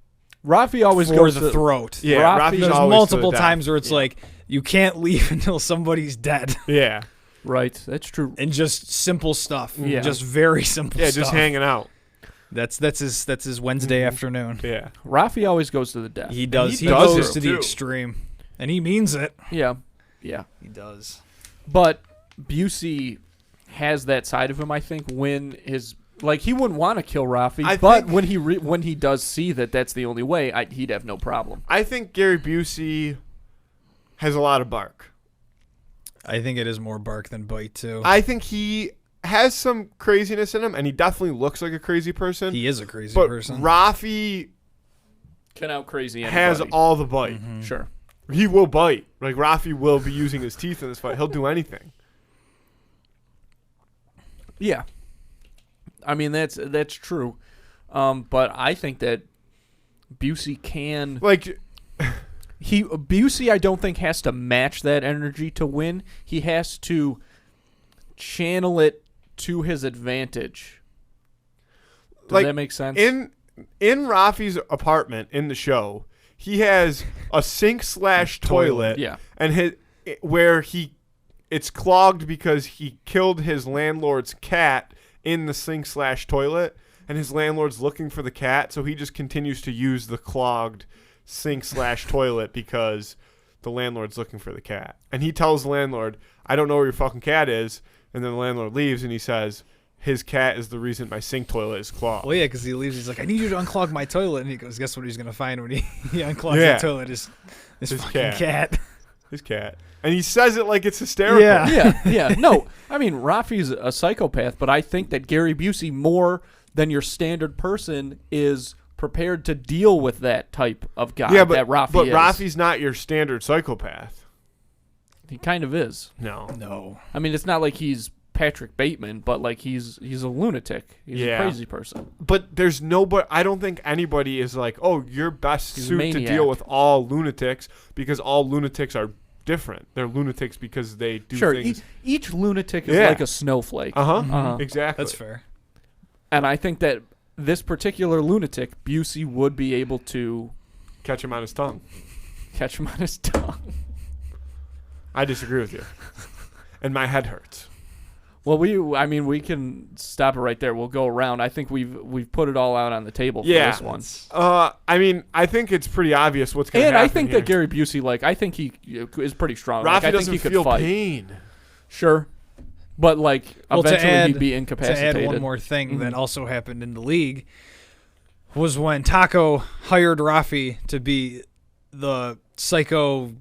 Rafi always for goes the to, throat. Yeah, Rafi- Rafi's There's always multiple to the times where it's like you can't leave until somebody's dead, death. Yeah, Right, that's true. and just simple stuff. Yeah. Just very simple yeah, stuff. just hanging out. That's his Wednesday afternoon. Yeah, Rafi always goes to the death. He does. he He does goes it, to the too. extreme, and he means it. Yeah. He does. But Busey has that side of him, I think, when his like he wouldn't want to kill Rafi, I but think- when he does see that that's the only way, he'd have no problem. I think Gary Busey has a lot of bark. I think it is more bark than bite too. I think he has some craziness in him, and he definitely looks like a crazy person. He is a crazy but person. Rafi Can out crazy anybody. has all the bite. Sure. He will bite. Like, Rafi will be using his teeth in this fight. He'll do anything. Yeah. I mean that's true. But I think that Busey can Like, Busey I don't think has to match that energy to win. He has to channel it to his advantage. Does Like, that make sense? in Rafi's apartment in the show, he has a sink/toilet. Yeah. And it's clogged because he killed his landlord's cat in the sink/toilet, and his landlord's looking for the cat, so he just continues to use the clogged sink/toilet because the landlord's looking for the cat. And he tells the landlord, "I don't know where your fucking cat is," and then the landlord leaves, and he says, "His cat is the reason my sink toilet is clogged." Well, yeah, because he leaves. He's like, "I need you to unclog my toilet," and he goes, "Guess what he's gonna find when he unclogs Yeah. the toilet? Is this His fucking cat." His cat. And he says it like it's hysterical. Yeah. yeah. No, I mean Rafi's a psychopath, but I think that Gary Busey, more than your standard person, is prepared to deal with that type of guy. Yeah, that Rafi but is. Rafi's not your standard psychopath. He kind of is. No. No. I mean, it's not like he's Patrick Bateman, but like he's a lunatic. He's Yeah. a crazy person. But there's nobody. I don't think anybody is like, "Oh, you're best He's a suit to maniac. deal with all lunatics," because all lunatics are different. They're lunatics because they do Sure, things. each lunatic is Yeah. like a snowflake. Uh-huh. Exactly. That's fair. And I think that this particular lunatic, Busey, would be able to Catch him on his tongue. Catch him on his tongue. I disagree with you. And my head hurts. Well, we can stop it right there. We'll go around. I think we've put it all out on the table for this one. I mean, I think it's pretty obvious what's going to happen. And I think here. that Gary Busey, I think he is pretty strong. Rafi I think doesn't he could feel fight. pain. Sure. But eventually he'd be incapacitated. To add one more thing that also happened in the league was when Taco hired Rafi to be the psycho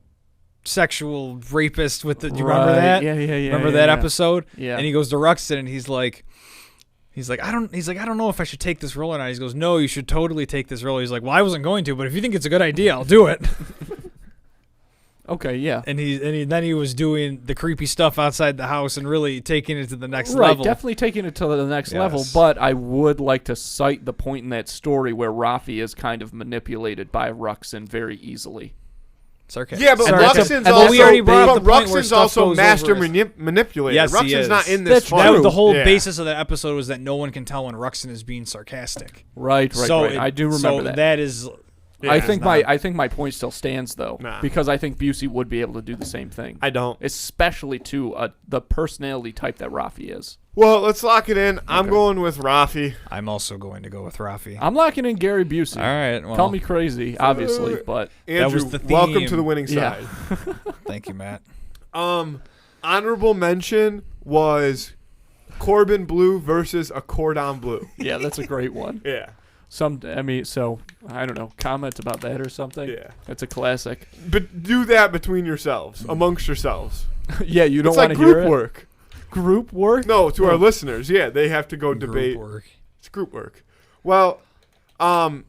sexual rapist with the. Do you remember that? Yeah. Remember that episode? Yeah. And he goes to Ruxin and he's like, I don't know if I should take this role or not. He goes, no, you should totally take this role. He's like, well, I wasn't going to, but if you think it's a good idea, I'll do it. Okay, yeah. And then he was doing the creepy stuff outside the house and really taking it to the next Right, level. definitely taking it to the next Yes. level. But I would like to cite the point in that story where Rafi is kind of manipulated by Ruxin very easily. Sarcastic. Yeah, but Ruxin's but also, we already brought up the point where Ruxin's stuff also goes master over his- manipulator. Yes, he Ruxin's is. not in this That's fight. true. The whole Yeah. basis of that episode was that no one can tell when Ruxin is being sarcastic. Right. I do remember that. That is. Yeah. I think it's my point still stands though, Nah. because I think Busey would be able to do the same thing, I don't. especially to the personality type that Rafi is. Well, let's lock it in. I'm going with Rafi. I'm also going to go with Rafi. I'm locking in Gary Busey. All right. Well, Call me crazy, obviously, but Andrew, was the welcome theme. to the winning Yeah. side. Thank you, Matt. Honorable mention was Corbin Blue versus a Cordon Bleu. yeah, that's a great one. Yeah. So I don't know, comment about that or something. Yeah. That's a classic. But do that between yourselves, amongst yourselves. Yeah, you don't It's want like to hear group it. work. Group work? No, to our listeners. Yeah, they have to go debate. Group work. It's group work. Well, I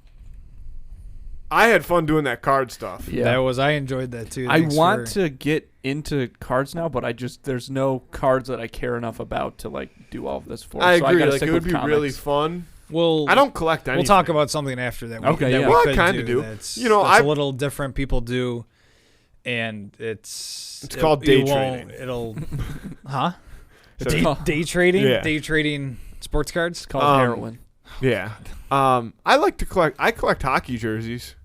had fun doing that card stuff. Yeah. I enjoyed that too. I Thanks want for- to get into cards now, but there's no cards that I care enough about to do all of this for. I so agree. gotta Like stick it would with be really comics. fun. I don't collect anything. We'll talk about something after that. Okay, that yeah. we Well, I could kinda do. That's, You know, that's I- a little different. People do, and it's called you day won't- trading. It'll, huh? It's Day, called- day trading. Yeah. Day trading sports cards. It's called heroin. Yeah. I like to collect. I collect hockey jerseys,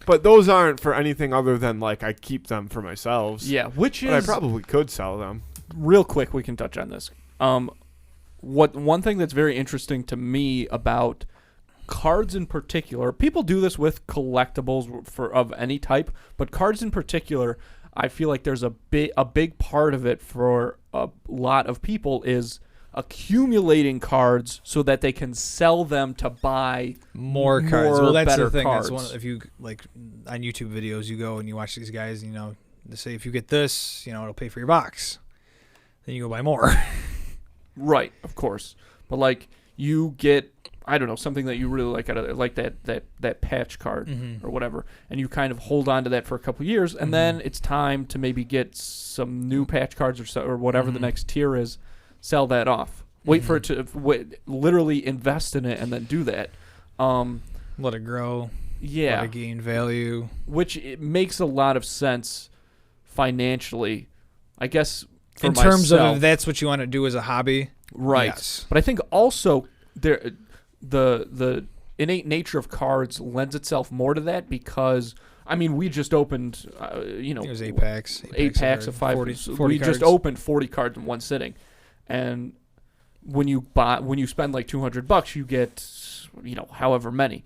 but those aren't for anything other than I keep them for myself. Yeah, which But I is probably could sell them. real quick. We can touch on this. One thing that's very interesting to me about cards in particular, people do this with collectibles of any type, but cards in particular, I feel like there's a big part of it for a lot of people is accumulating cards so that they can sell them to buy More cards. Well, that's better the thing. cards. That's one. If you on YouTube videos, you go and you watch these guys. They say if you get this, it'll pay for your box. Then you go buy more. Right, of course. But you get, I don't know, something that you really like out of there, like that patch card or whatever, and you kind of hold on to that for a couple years, and then it's time to maybe get some new patch cards or whatever the next tier is, sell that off. Wait for it to literally invest in it and then do that. Let it grow. Yeah, Let it gain value. which it makes a lot of sense financially, I guess. For In terms of myself. if that's what you want to do as a hobby, Right. Yes. But I think also the innate nature of cards lends itself more to that because we just opened it was 8 packs. 8 packs of 5 40 we cards. just opened 40 cards in one sitting. And when you spend $200, you get however many.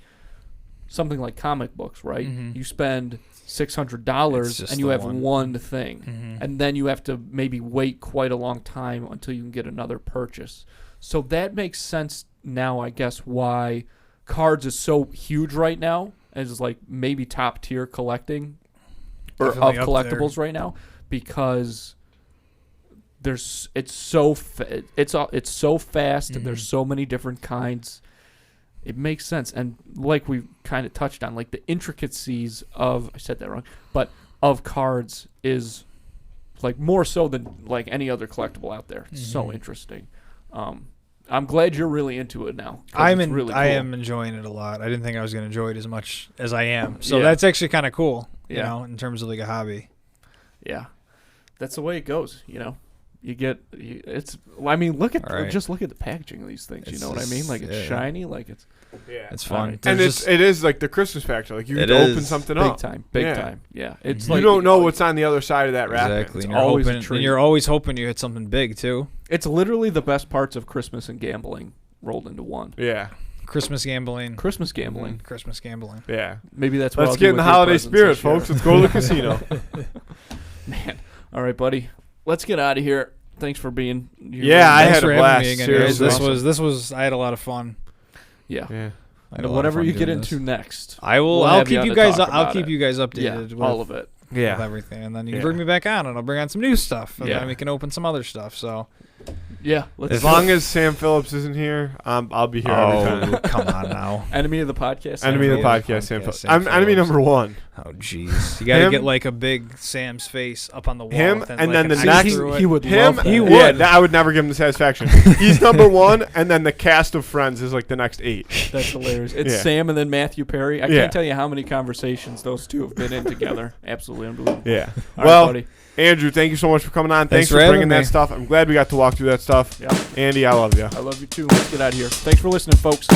Something like comic books, right? You spend $600 It's just and you the have one. one thing. And then you have to maybe wait quite a long time until you can get another purchase. So that makes sense now, I guess, why cards is so huge right now as maybe top tier collecting or of Definitely up collectibles right now because it's so fast and there's so many different kinds. It makes sense, and like we kind of touched on, the intricacies of I said that wrong, but of cards is more so than any other collectible out there. It's so interesting. I'm glad you're really into it now. 'Cause it's really cool. I am enjoying it a lot. I didn't think I was going to enjoy it as much as I am. So Yeah. that's actually kind of cool. Yeah. In terms of a hobby. Yeah, that's the way it goes. You get it's. I mean, look at All right. just look at the packaging of these things. You It's know what I just- mean? Like it's yeah. shiny. Like it's Yeah. It's All fun. right. And There's it is like the Christmas factor. Like you It can open is. something big up. time. Big Yeah. time. Yeah. It's Mhm. like You don't know what's on the other side of that wrapping. exactly. It's And you're always a hoping, treat. and you're always hoping you hit something big too. It's literally the best parts of Christmas and gambling rolled into one. Yeah. Christmas gambling. Christmas gambling. Christmas gambling. Yeah. Maybe that's what Let's I'll get do in the with your holiday presents spirit, this year. folks. Let's go to the casino. Man. All right, buddy. Let's get out of here. Thanks for being here. Yeah, I Thanks had for a having blast. me again, Seriously. guys. This was. I had a lot of fun. Yeah. Yeah. I had a lot of Whatever fun you get doing into this. next. I will. We'll I'll have you keep on you to guys. talk I'll about keep it. you guys Yeah, updated with, all of it. with Yeah. everything, and then you Yeah. can bring me back on, and I'll bring on some new stuff, and Yeah. then we can open some other stuff. So Yeah. Let's As long as Sam Phillips isn't here, I'll be here every time. come on now. enemy of the podcast. Enemy of the Enemy podcast, Sam Phillips. Sam I'm enemy Phillips. number one. Oh jeez, you gotta Him- get like a big Sam's face up on the wall. Him, with and like then an the X next- through it. He would Him, love that. He yeah, would. I would never give him the satisfaction. He's number one, and then the cast of Friends is like the next 8. That's hilarious. It's Yeah. Sam and then Matthew Perry. I Yeah. can't tell you how many conversations those two have been in together. Absolutely unbelievable. Yeah. All Well, right, buddy. Andrew, thank you so much for coming on. Thanks Thanks for for bringing having that me. stuff. I'm glad we got to walk through that stuff. Yeah. Andy, I love you. I love you too. Let's get out of here. Thanks for listening, folks.